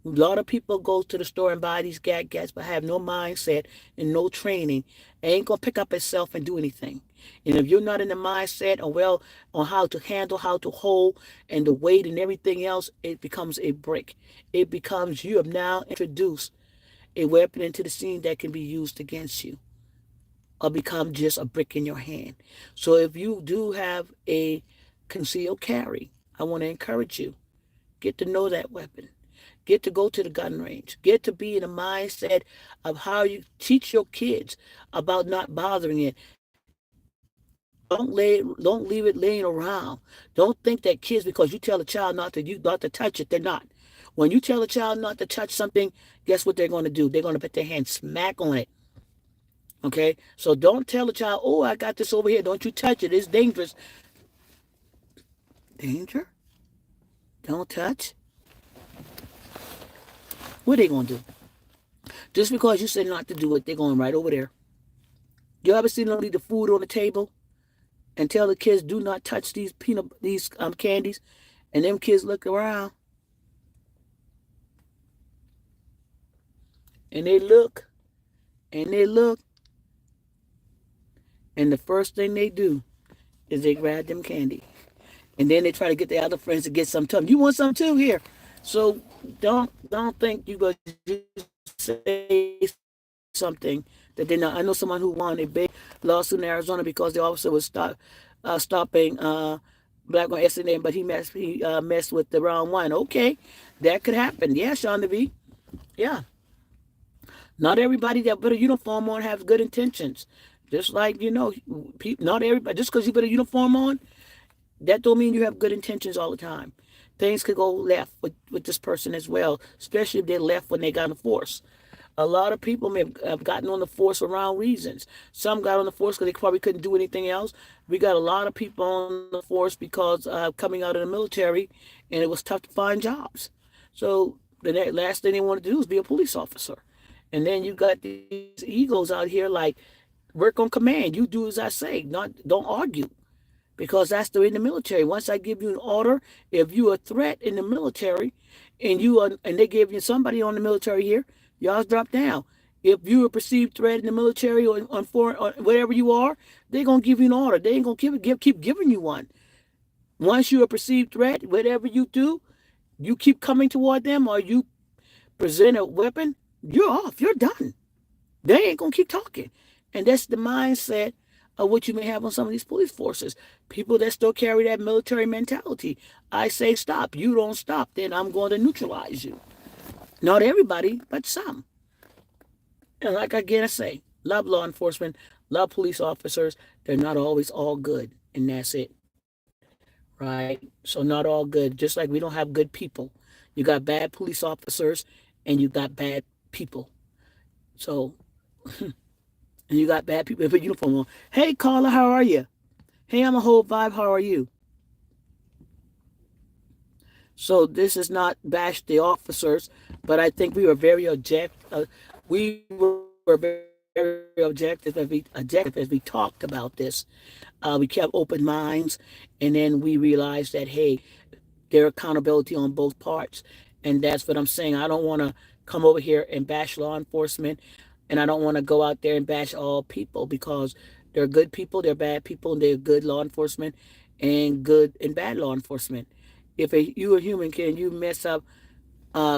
A lot of people go to the store and buy these gats but have no mindset and no training. Ain't gonna pick up itself and do anything. And if you're not in the mindset or well on how to handle, how to hold, and the weight and everything else, it becomes a brick. It becomes you have now introduced a weapon into the scene that can be used against you or become just a brick in your hand. So if you do have a concealed carry, I want to encourage you, get to know that weapon. Get to go to the gun range. Get to be in a mindset of how you teach your kids about not bothering it. Don't leave it laying around. Don't think that kids, because you tell a child not to touch it, they're not. When you tell a child not to touch something, guess what they're going to do? They're going to put their hand smack on it. Okay? So don't tell a child, oh, I got this over here. Don't you touch it. It's dangerous. Danger? Don't touch? What are they going to do? Just because you said not to do it, they're going right over there. You ever seen them leave the food on the table and tell the kids, do not touch these candies? And them kids look around and they look and they look, and the first thing they do is they grab them candy. And then they try to get their other friends to get some too. You want some too? Here. So don't think you go say something that they're not. I know someone who won a big lawsuit in Arizona because the officer was stopping black on yesterday, but he messed with the wrong one. Okay, that could happen. Yeah, Sean V. Yeah, not everybody that put a uniform on has good intentions. Just like not everybody. Just because you put a uniform on, that don't mean you have good intentions all the time. Things could go left with this person as well, especially if they left when they got on the force. A lot of people may have gotten on the force for wrong reasons. Some got on the force because they probably couldn't do anything else. We got a lot of people on the force because coming out of the military, and it was tough to find jobs. So the last thing they want to do is be a police officer. And then you got these egos out here like, work on command. You do as I say. Not don't argue because that's the in the military. Once I give you an order, if you are a threat in the military, and they give you somebody on the military here, y'all drop down. If you're a perceived threat in the military or on foreign or whatever you are, they're gonna give you an order. They ain't gonna keep giving you one. Once you're a perceived threat, whatever you do, you keep coming toward them or you present a weapon, you're off. You're done. They ain't gonna keep talking. And that's the mindset of what you may have on some of these police forces. People that still carry that military mentality. I say stop, you don't stop, then I'm going to neutralize you. Not everybody, but some. And like again I say, love law enforcement, love police officers. They're not always all good. And that's it. Right? So not all good. Just like we don't have good people. You got bad police officers and you got bad people. So and you got bad people with uniform on. Hey Carla, how are you? Hey, I'm a whole vibe. How are you? So this is not bash the officers, but I think we were very we were very objective as we talked about this. We kept open minds, and then we realized that hey, their accountability on both parts, and that's what I'm saying. I don't want to come over here and bash law enforcement, and I don't want to go out there and bash all people because they're good people, they're bad people, and they're good law enforcement and good and bad law enforcement. If you a human, can you mess up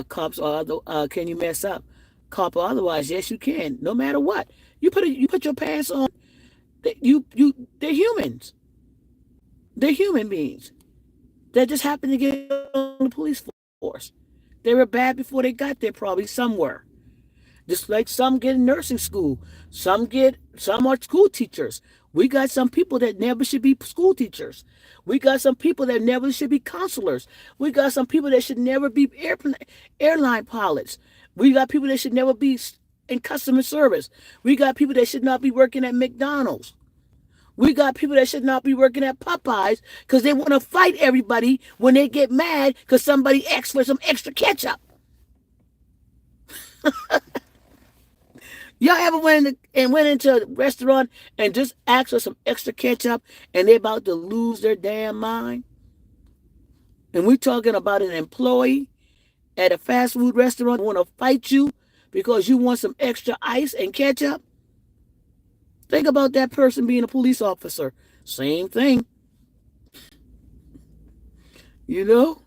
cops or other? Can you mess up cop or otherwise? Yes, you can. No matter what, you put your pants on. They're humans. They're human beings that just happened to get on the police force. They were bad before they got there, probably somewhere. Just like some get in nursing school, some are school teachers. We got some people that never should be school teachers. We got some people that never should be counselors. We got some people that should never be airline pilots. We got people that should never be in customer service. We got people that should not be working at McDonald's. We got people that should not be working at Popeyes because they want to fight everybody when they get mad because somebody asks for some extra ketchup. Y'all ever went into a restaurant and just asked for some extra ketchup and they're about to lose their damn mind? And we're talking about an employee at a fast food restaurant want to fight you because you want some extra ice and ketchup? Think about that person being a police officer. Same thing. You know?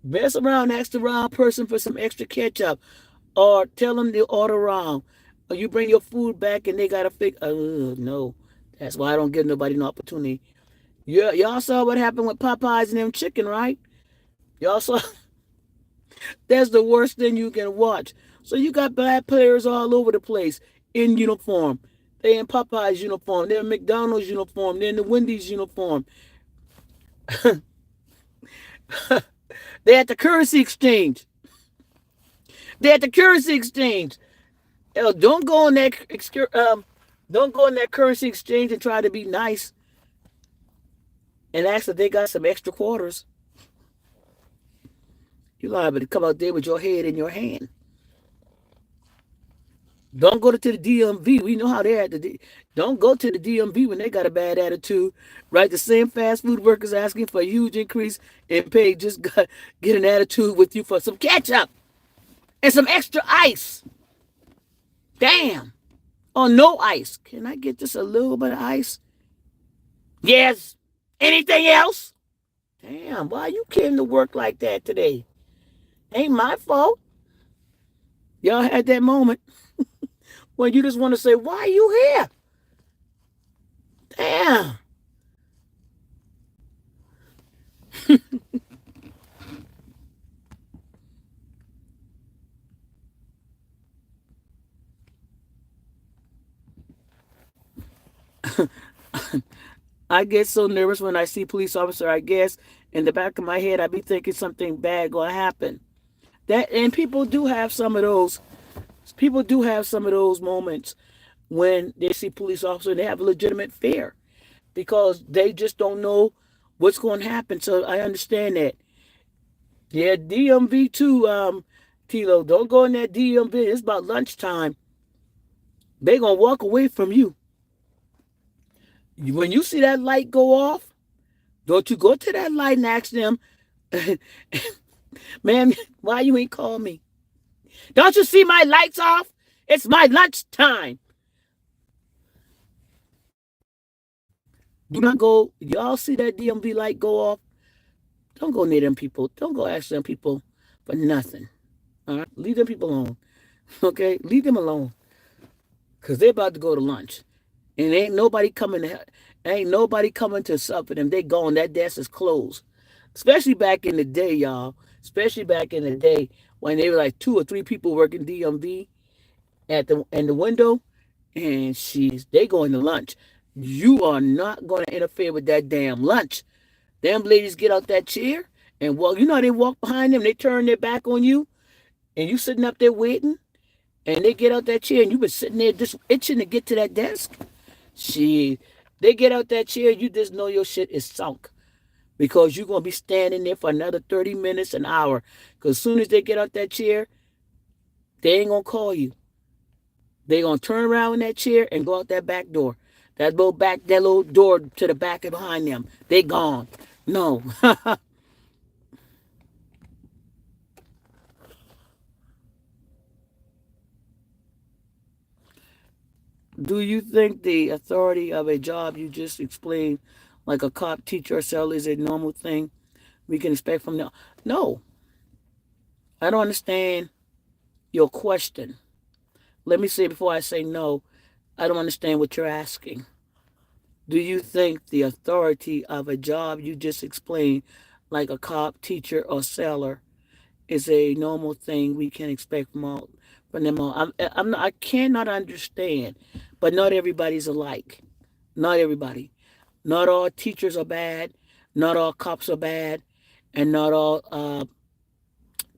Mess around, ask the wrong person for some extra ketchup. Or tell them they order wrong. Or you bring your food back and they got to fix. Oh, no. That's why I don't give nobody an opportunity. Yeah, y'all saw what happened with Popeyes and them chicken, right? Y'all saw. That's the worst thing you can watch. So you got bad players all over the place in uniform. They in Popeyes uniform. They're in McDonald's uniform. They're in the Wendy's uniform. They at the currency exchange. They at the currency exchange. Don't go on that don't go on that currency exchange and try to be nice and ask if they got some extra quarters. You're liable to come out there with your head in your hand. Don't go to the DMV. We know how they're at Don't go to the DMV when they got a bad attitude. Right? The same fast food workers asking for a huge increase in pay just get an attitude with you for some ketchup and some extra ice. Damn. Oh, no ice. Can I get just a little bit of ice? Yes. Anything else? Damn, why you came to work like that today? Ain't my fault. Y'all had that moment when you just want to say, why are you here? Damn. I get so nervous when I see police officer. I guess in the back of my head, I be thinking something bad gonna happen. That and people do have some of those. People do have some of those moments when they see police officer and they have a legitimate fear because they just don't know what's going to happen. So I understand that. Yeah, DMV too, Tilo. Don't go in that DMV. It's about lunchtime. They gonna walk away from you. When you see that light go off, don't you go to that light and ask them, ma'am, why you ain't call me? Don't you see my lights off? It's my lunchtime. Do not go. Y'all see that DMV light go off? Don't go near them people. Don't go ask them people for nothing. All right? Leave them people alone. Okay? Leave them alone. Because they're about to go to lunch. And ain't nobody coming to supper them. They gone. That desk is closed. Especially back in the day, y'all. Especially back in the day when they were like 2 or 3 people working DMV at the in the window, and they going to lunch. You are not going to interfere with that damn lunch. Them ladies get out that chair and walk. You know how they walk behind them. They turn their back on you, and you sitting up there waiting. And they get out that chair, and you been sitting there just itching to get to that desk. She, they get out that chair, you just know your shit is sunk because you're gonna be standing there for another 30 minutes, an hour. Because as soon as they get out that chair, they ain't gonna call you. They gonna turn around in that chair and go out that back door. That little door to the back and behind them. They gone. No. Do you think the authority of a job you just explained, like a cop, teacher, or seller, is a normal thing we can expect from them? No, I don't understand your question. Let me say before I say no, I don't understand what you're asking. Do you think the authority of a job you just explained, like a cop, teacher, or seller, is a normal thing we can expect from them all? I cannot understand, but not everybody's alike. Not everybody. Not all teachers are bad. Not all cops are bad, and not all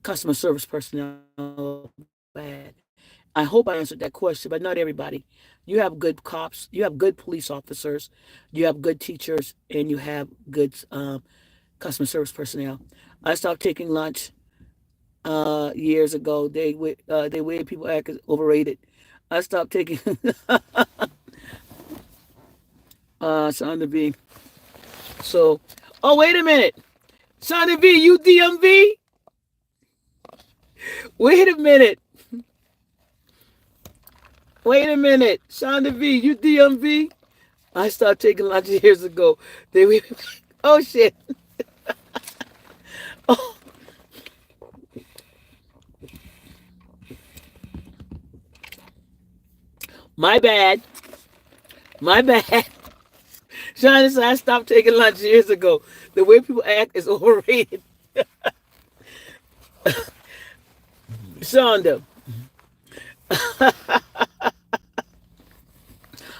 customer service personnel are bad. I hope I answered that question, but not everybody. You have good cops, you have good police officers, you have good teachers, and you have good customer service personnel. I stopped taking lunch years ago. They way people act is overrated. I stopped taking Son of B. So, oh wait a minute, Son of B, you DMV? Wait a minute. Wait a minute. Shonda V, you DMV? I started taking lunch years ago. They oh shit. Oh, my bad. My bad. Shonda said I stopped taking lunch years ago. The way people act is overrated. Shonda.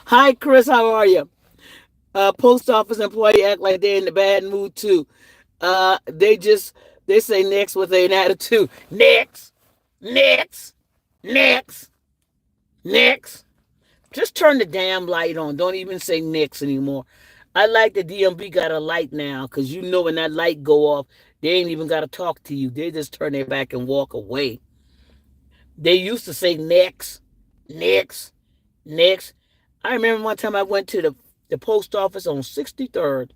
Hi Chris, how are you? Post office employee act like they're in the bad mood too. They say next with an attitude. Next, next, next, next. Just turn the damn light on. Don't even say next anymore. I like the DMV got a light now because you know when that light go off, they ain't even got to talk to you. They just turn their back and walk away. They used to say next, next, next. I remember one time I went to the post office on 63rd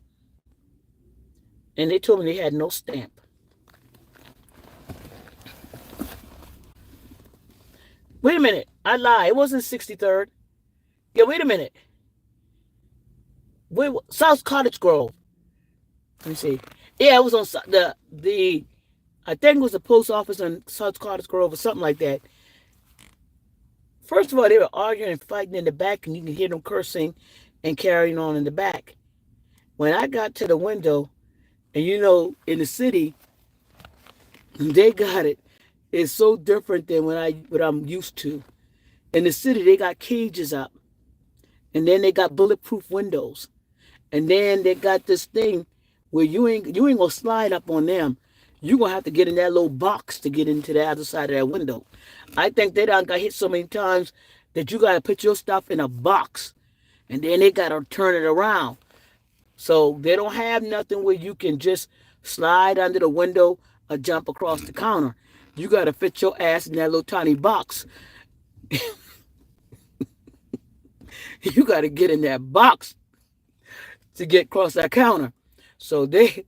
and they told me they had no stamp. Wait a minute. I lied. It wasn't 63rd. Yeah, wait a minute. Wait, South Cottage Grove. Let me see. Yeah, it was on the I think it was the post office on South Cottage Grove or something like that. First of all, they were arguing and fighting in the back, and you can hear them cursing and carrying on in the back. When I got to the window, and you know, in the city, they got it. It's so different than what I'm used to. In the city, they got cages up, And then they got bulletproof windows. And then they got this thing where you ain't gonna slide up on them. You gonna have to get in that little box to get into the other side of that window. I think they done got hit so many times that you gotta put your stuff in a box, and then they gotta turn it around. So they don't have nothing where you can just slide under the window or jump across the counter. You gotta fit your ass in that little tiny box. You gotta get in that box to get across that counter. So they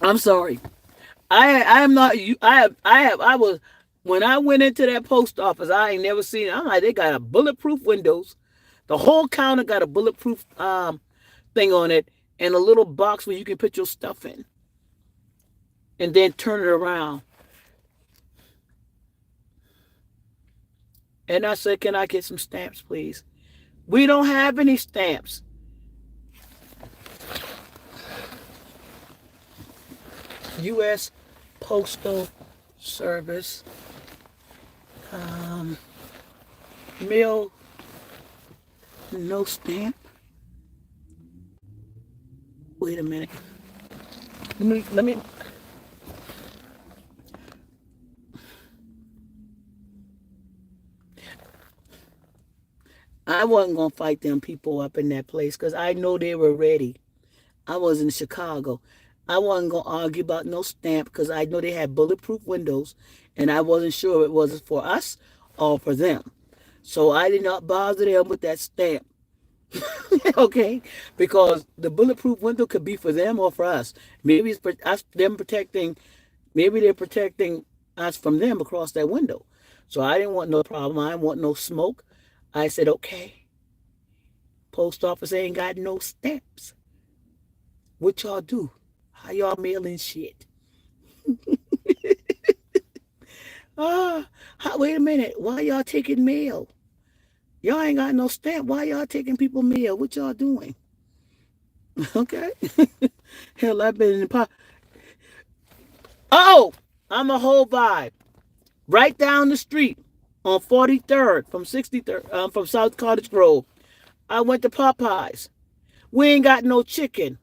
I'm sorry. I'm not you I was when I went into that post office, I ain't never seen it. I'm like, they got a bulletproof windows. The whole counter got a bulletproof thing on it and a little box where you can put your stuff in and then turn it around. And I said, can I get some stamps, please? We don't have any stamps. U.S. Postal Service. Um, Mail, no stamp. Wait a minute. Let me. I wasn't gonna fight them people up in that place because I know they were ready. I was in Chicago. I wasn't gonna argue about no stamp because I know they had bulletproof windows, and I wasn't sure it was for us or for them. So I did not bother them with that stamp. Okay, because the bulletproof window could be for them or for us. Maybe it's for us, them protecting. Maybe they're protecting us from them across that window. So I didn't want no problem. I didn't want no smoke. I said, okay, post office ain't got no stamps. What y'all do? How y'all mailing shit? Ah, wait a minute. Why y'all taking mail? Y'all ain't got no stamp. Why y'all taking people mail? What y'all doing? Okay. Hell, I've been in the Oh, I'm a whole vibe. Right down the street on 43rd from 63rd, from South Cottage Grove. I went to Popeyes. We ain't got no chicken.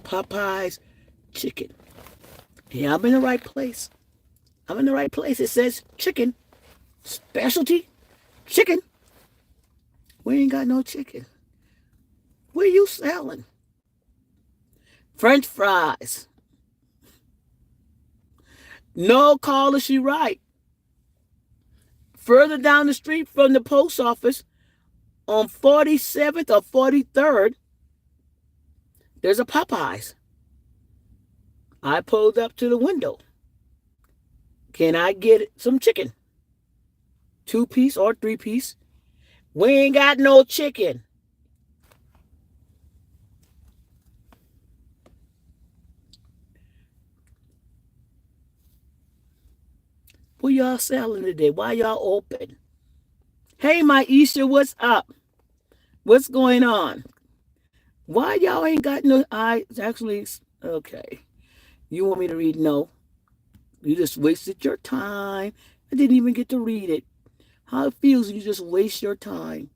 Popeyes chicken. Yeah, I'm in the right place. I'm in the right place. It says chicken. Specialty chicken. We ain't got no chicken. What are you selling? French fries. No caller, she right. Further down the street from the post office on 47th or 43rd, there's a Popeyes. I pulled up to the window. Can I get some chicken? 2-piece or 3-piece? We ain't got no chicken. What y'all selling today? Why y'all open? Hey, my Easter, what's up? What's going on? Why y'all ain't got no actually okay. You want me to read? No. You just wasted your time. I didn't even get to read it. How it feels when you just waste your time.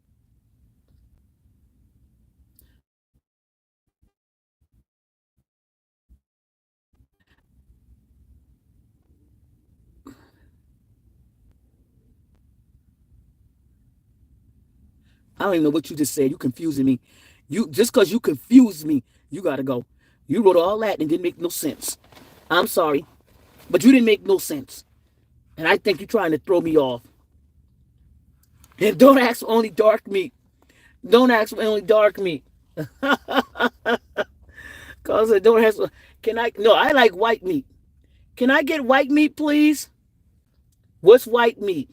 I don't even know what you just said. You confusing me. You just because you confused me, you gotta go. You wrote all that and didn't make no sense. I'm sorry, but you didn't make no sense. And I think you're trying to throw me off. And don't ask for only dark meat. Don't ask for only dark meat. Cause I don't have. Can I? No, I like white meat. Can I get white meat, please? What's white meat?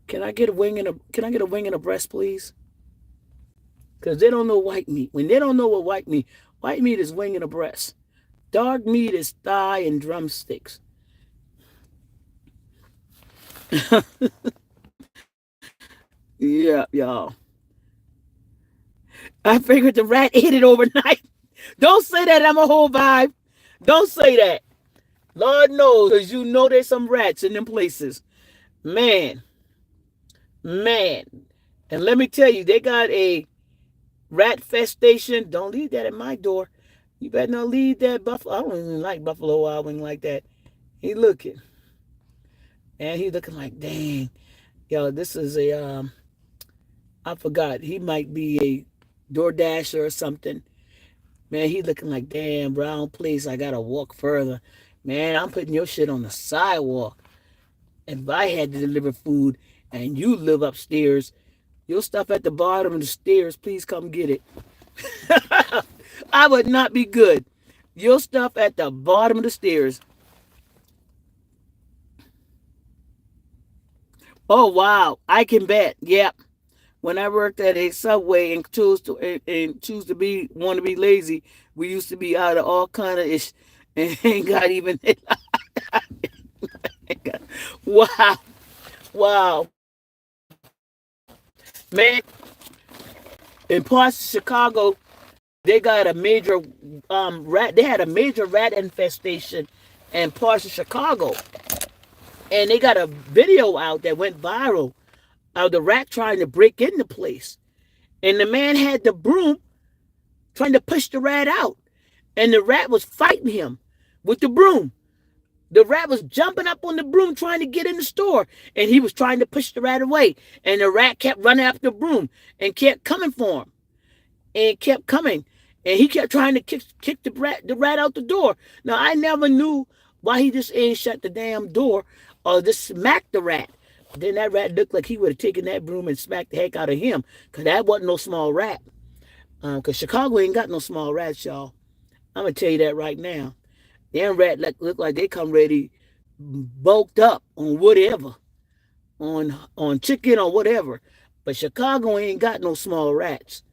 Can I get a wing and a? Can I get a wing and a breast, please? Because they don't know white meat. When they don't know what white meat is wing and a breast. Dark meat is thigh and drumsticks. Yeah, y'all. I figured the rat ate it overnight. Don't say that. I'm a whole vibe. Don't say that. Lord knows, because you know there's some rats in them places. Man, man. And let me tell you, they got a rat festation. Don't leave that at my door. You better not leave that buffalo. I don't even like Buffalo Wild Wing like that. He looking. And he looking like, dang. Yo, this is I forgot. He might be a DoorDasher or something. Man, he looking like, damn, brown place. I gotta walk further. Man, I'm putting your shit on the sidewalk. If I had to deliver food and you live upstairs, your stuff at the bottom of the stairs, please come get it. I would not be good. Your stuff at the bottom of the stairs. Oh wow, I can bet. Yep. When I worked at a Subway and choose to be want to be lazy, we used to be out of all kind of ish, and ain't got even. Wow, wow, man. In parts of Chicago, they got a major rat. They had a major rat infestation in parts of Chicago, and they got a video out that went viral of the rat trying to break in the place, and the man had the broom trying to push the rat out, and the rat was fighting him with the broom. The rat was jumping up on the broom trying to get in the store, and he was trying to push the rat away, and the rat kept running after the broom and kept coming for him and kept coming. And he kept trying to kick the rat out the door. Now, I never knew why he just ain't shut the damn door or just smacked the rat. But then that rat looked like he would have taken that broom and smacked the heck out of him, because that wasn't no small rat. Because Chicago ain't got no small rats, y'all. I'm going to tell you that right now. Them rats look like they come ready bulked up on whatever, on chicken or whatever. But Chicago ain't got no small rats.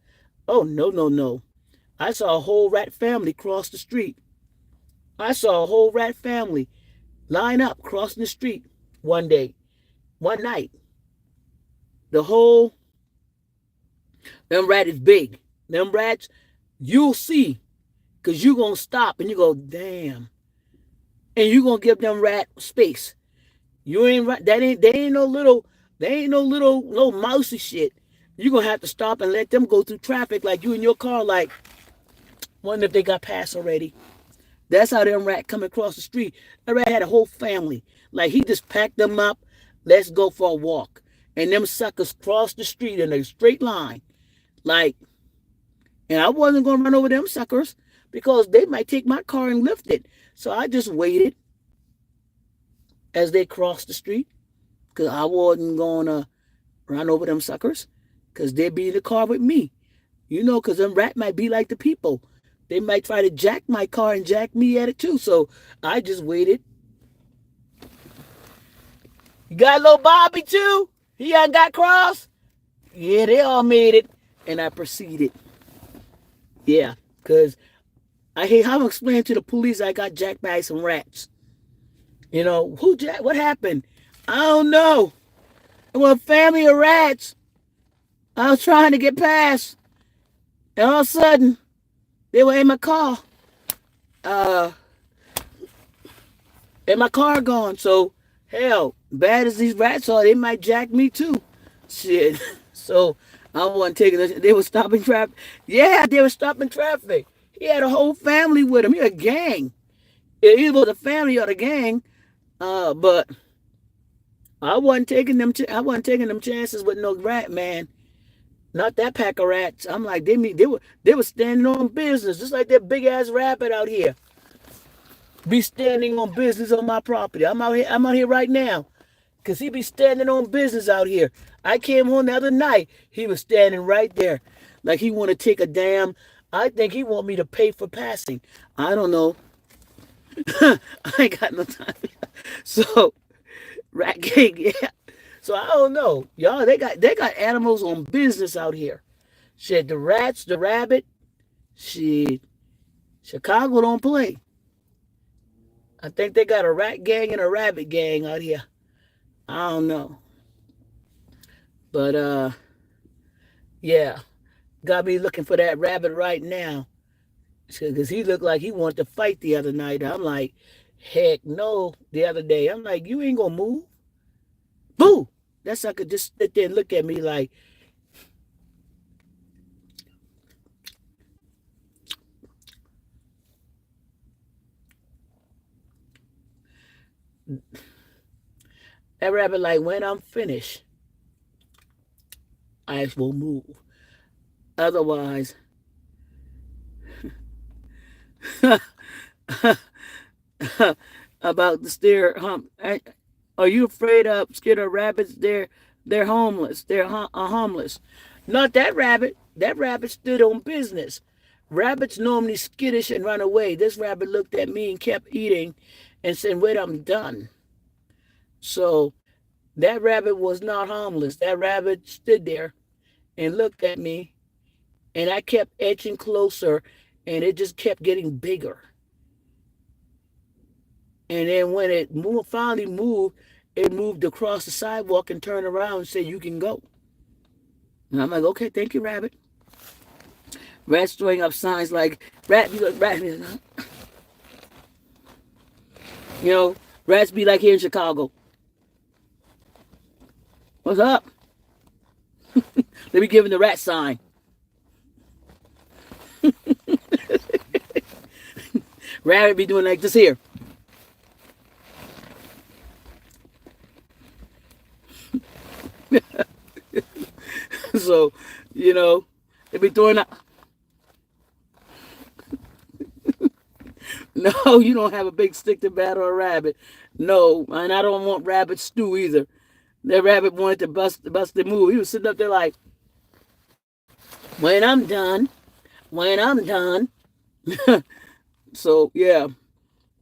Oh, no, no, no. I saw a whole rat family cross the street. I saw a whole rat family line up crossing the street one day, one night. The whole, them rat is big. Them rats, you'll see, because you're going to stop and you go, damn. And you're going to give them rat space. You ain't right. They ain't no little, little mousy shit. You're going to have to stop and let them go through traffic like you in your car, like, wonder if they got passed already. That's how them rat come across the street. That rat had a whole family. Like, he just packed them up. Let's go for a walk. And them suckers crossed the street in a straight line. Like, and I wasn't going to run over them suckers because they might take my car and lift it. So I just waited as they crossed the street, because I wasn't going to run over them suckers, because they'd be in the car with me. You know, because them rat might be like the people. They might try to jack my car and jack me at it too. So I just waited. You got little Bobby too? He ain't got cross? Yeah, they all made it. And I proceeded. Yeah, because I'm explaining to the police I got jacked by some rats. You know, what happened? I don't know. It was a family of rats. I was trying to get past. And all of a sudden, they were in my car. And my car gone. So, hell, bad as these rats are, they might jack me too. Shit. So, I wasn't taking this. They were stopping traffic. Yeah, they were stopping traffic. He had a whole family with him. He had a gang. It either was a family or the gang. But I wasn't taking them. I wasn't taking them chances with no rat, man. Not that pack of rats. I'm like, they were standing on business, just like that big ass rabbit out here. Be standing on business on my property. I'm out here right now. Cause he be standing on business out here. I came home the other night. He was standing right there. Like he want to take a damn. I think he want me to pay for passing. I don't know. I ain't got no time. So, rat gang, yeah. So I don't know. Y'all, they got animals on business out here. Shit, the rats, the rabbit. Shit. Chicago don't play. I think they got a rat gang and a rabbit gang out here. I don't know. But yeah. Got me looking for that rabbit right now. Because he looked like he wanted to fight the other night. I'm like, heck no, the other day. I'm like, you ain't gonna move. Boo! That sucker just sit there and look at me like, that rabbit like, when I'm finished, I will move. Otherwise, about the steer hump. Are you afraid of scared of rabbits? They're homeless. They're homeless. Not that rabbit. That rabbit stood on business. Rabbits normally skittish and run away. This rabbit looked at me and kept eating and said, wait, I'm done. So that rabbit was not harmless. That rabbit stood there and looked at me, and I kept edging closer, and it just kept getting bigger. And then when it finally moved, it moved across the sidewalk and turned around and said, you can go. And I'm like, okay, thank you, rabbit. Rats throwing up signs like, rat, you know, rats be like here in Chicago. What's up? They be giving the rat sign. Rabbit be doing like this here. So, you know, they be throwing up. No, you don't have a big stick to battle a rabbit. No, and I don't want rabbit stew either. That rabbit wanted to bust the move. He was sitting up there like, when I'm done, when I'm done. So yeah,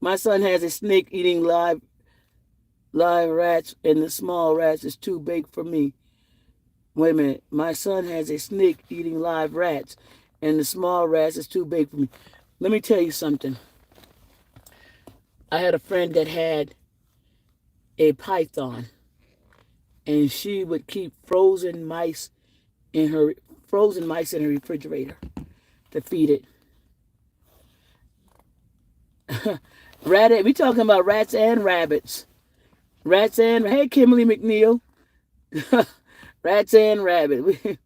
my son has a snake eating live rats, and the small rats is too big for me. Wait a minute, my son has a snake eating live rats, and the small rats is too big for me. Let me tell you something. I had a friend that had a python, and she would keep in her frozen mice in her refrigerator to feed it. We talking about rats and rabbits. Rats and hey, Kimberly McNeil. Rats and rabbit.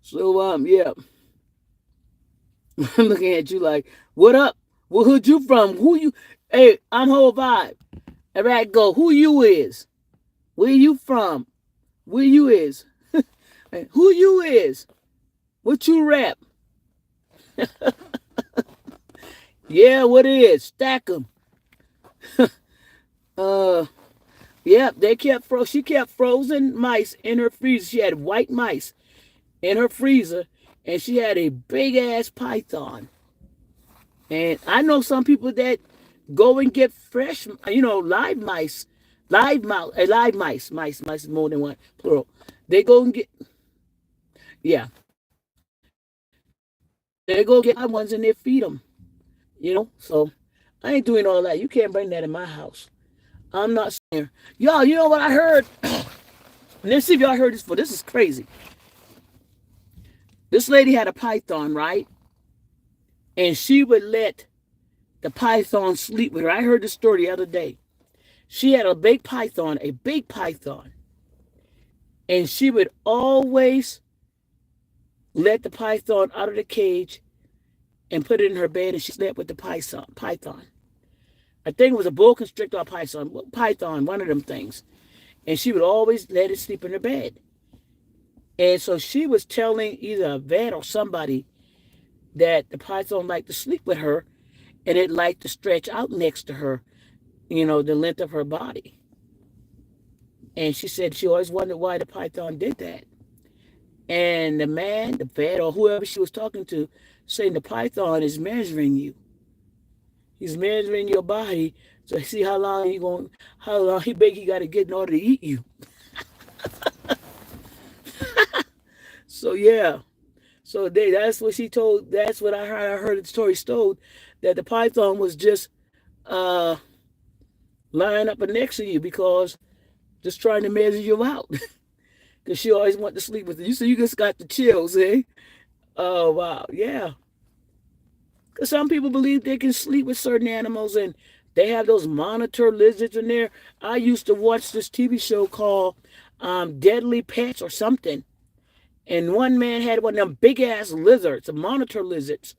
So yeah. I'm looking at you like, what up? What hood you from? Who you? Hey, I'm whole vibe. A rat go, who you is? Where you from? Where you is? Who you is? What you rap? Yeah, what it is? Stack them. uh, yeah, she kept frozen mice in her freezer. She had white mice in her freezer, and she had a big ass python. And I know some people that go and get fresh, live mice, live mice is more than one plural. They go and get, yeah, they go get live ones and they feed them. So I ain't doing all that. You can't bring that in my house. I'm not saying, y'all. You know what I heard? Let's see if y'all heard this. This is crazy. This lady had a python, right? And she would let the python sleep with her. I heard the story the other day. She had a big python, and she would always let the python out of the cage and put it in her bed, and she slept with the python. I think it was a boa constrictor or python, one of them things. And she would always let it sleep in her bed. And so she was telling either a vet or somebody that the python liked to sleep with her, and it liked to stretch out next to her, the length of her body. And she said she always wondered why the python did that. And the man, the vet, or whoever she was talking to, saying the python is measuring you. He's measuring your body to see how long he big he got to get in order to eat you. So yeah. So that's what she told. That's what I heard. I heard the story told that the python was just lying up next to you because just trying to measure you out. Because she always wanted to sleep with you. So you just got the chills, eh? Oh wow, yeah. Because some people believe they can sleep with certain animals, and they have those monitor lizards in there. I used to watch this TV show called Deadly Pets or something, and one man had one of them big ass lizards, monitor lizards,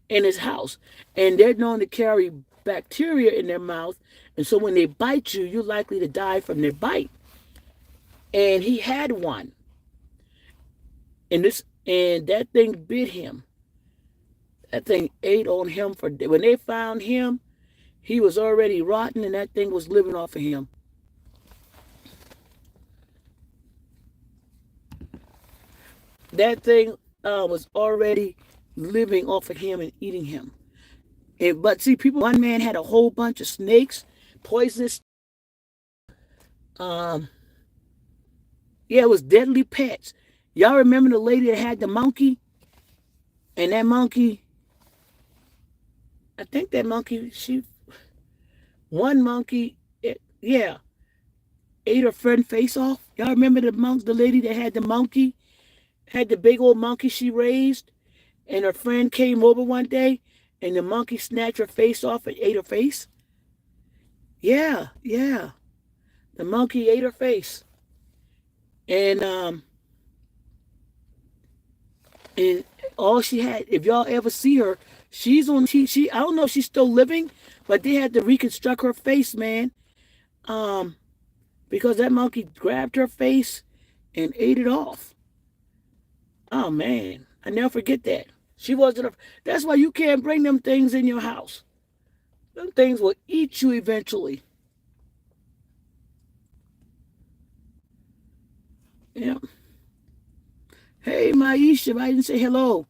in his house, and they're known to carry bacteria in their mouth, and so when they bite you, you're likely to die from their bite. And he had one, and that thing bit him. That thing ate on him for when they found him. He was already rotten, and that thing was living off of him. That thing was already living off of him and eating him. But see, people. One man had a whole bunch of snakes, poisonous. Um, yeah, it was deadly pets. Y'all remember the lady that had the monkey, and that monkey. I think that monkey. One monkey. Yeah, ate her friend face off. Y'all remember the lady that had the monkey, had the big old monkey she raised, and her friend came over one day, and the monkey snatched her face off and ate her face. Yeah, yeah, the monkey ate her face, and and all she had. If y'all ever see her, she's on. She I don't know if she's still living, but they had to reconstruct her face, man. Um, because that monkey grabbed her face and ate it off. Oh man, I never forget that. She wasn't. That's why you can't bring them things in your house. Them things will eat you eventually. Yeah. Hey, Maisha, I didn't say hello.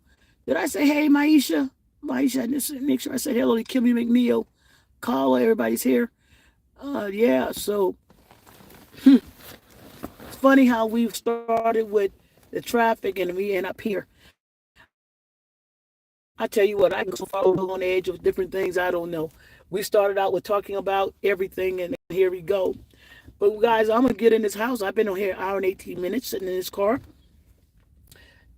Did I say hey, Maisha? Maisha, I didn't make sure I said hello to Kimmy McNeil. Carla, everybody's here. Yeah. So it's funny how we've started with the traffic and we end up here. I tell you what, I can go so far on the edge of different things I don't know. We started out with talking about everything, and here we go. But guys, I'm gonna get in this house. I've been on here an hour and 18 minutes sitting in this car,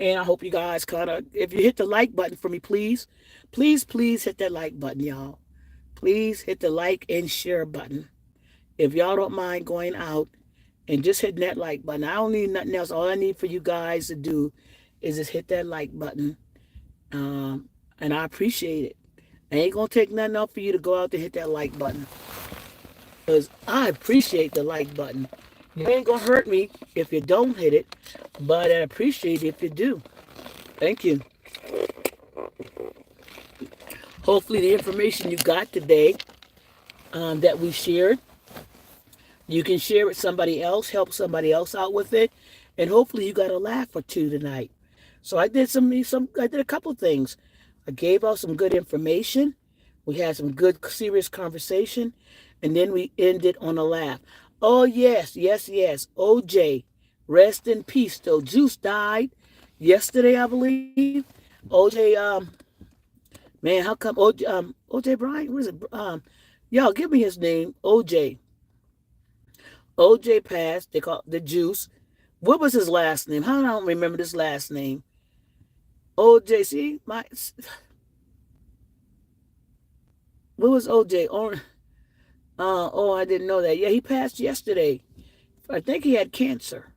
and I hope you guys kind of, if you hit the like button for me, please, please, please hit that like button, y'all. Please hit the like and share button. If y'all don't mind going out and just hitting that like button, I don't need nothing else. All I need for you guys to do is just hit that like button, and I appreciate it. I ain't gonna take nothing off for you to go out to hit that like button, because I appreciate the like button. You ain't gonna hurt me if you don't hit it, but I appreciate it if you do. Thank you. Hopefully, the information you got today that we shared, you can share with somebody else, help somebody else out with it, and hopefully, you got a laugh or two tonight. So I did I did a couple things. I gave out some good information. We had some good, serious conversation, and then we ended on a laugh. Oh yes, yes, yes. OJ, rest in peace. Though Juice died yesterday, I believe. OJ, man, how come OJ Bryant? What is it? Y'all give me his name. OJ. OJ passed. They call the Juice. What was his last name? How do I don't remember this last name? OJ. See my. What was OJ? Oh, I didn't know that. Yeah, he passed yesterday. I think he had cancer.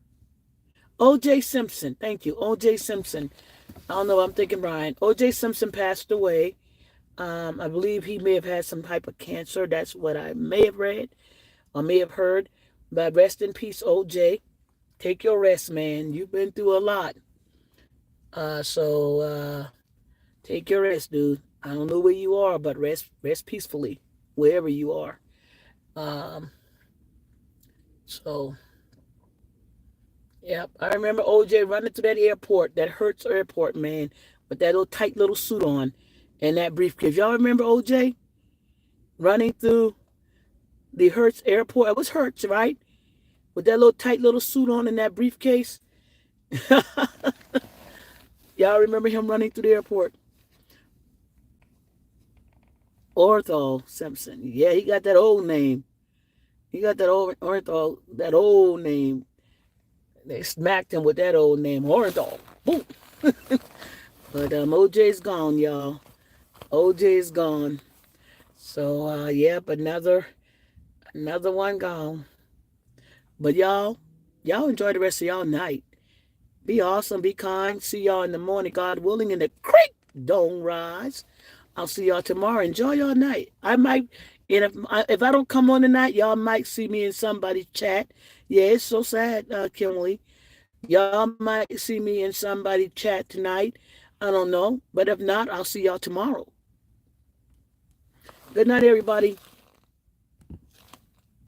O.J. Simpson. Thank you. O.J. Simpson. I don't know. I'm thinking Brian. O.J. Simpson passed away. I believe he may have had some type of cancer. That's what I may have read or may have heard. But rest in peace, O.J. Take your rest, man. You've been through a lot. So take your rest, dude. I don't know where you are, but rest peacefully wherever you are. Um, so yeah, I remember OJ running to that airport, that Hertz airport, man, with that little tight little suit on and that briefcase. Y'all remember OJ running through the Hertz airport? It was Hertz, right? With that little tight little suit on and that briefcase. Y'all remember him running through the airport? Orthol Simpson. Yeah, he got that old name. He got that old Orthol, that old name. They smacked him with that old name, Orthol. Boom. But OJ's gone, y'all. OJ's gone. So yep, another one gone. But y'all enjoy the rest of y'all night. Be awesome, be kind. See y'all in the morning, God willing, and the creek don't rise. I'll see y'all tomorrow. Enjoy your night. I might, and if I don't come on tonight, y'all might see me in somebody's chat. Yeah, it's so sad, Kimberly. Y'all might see me in somebody's chat tonight. I don't know, but if not, I'll see y'all tomorrow. Good night, everybody.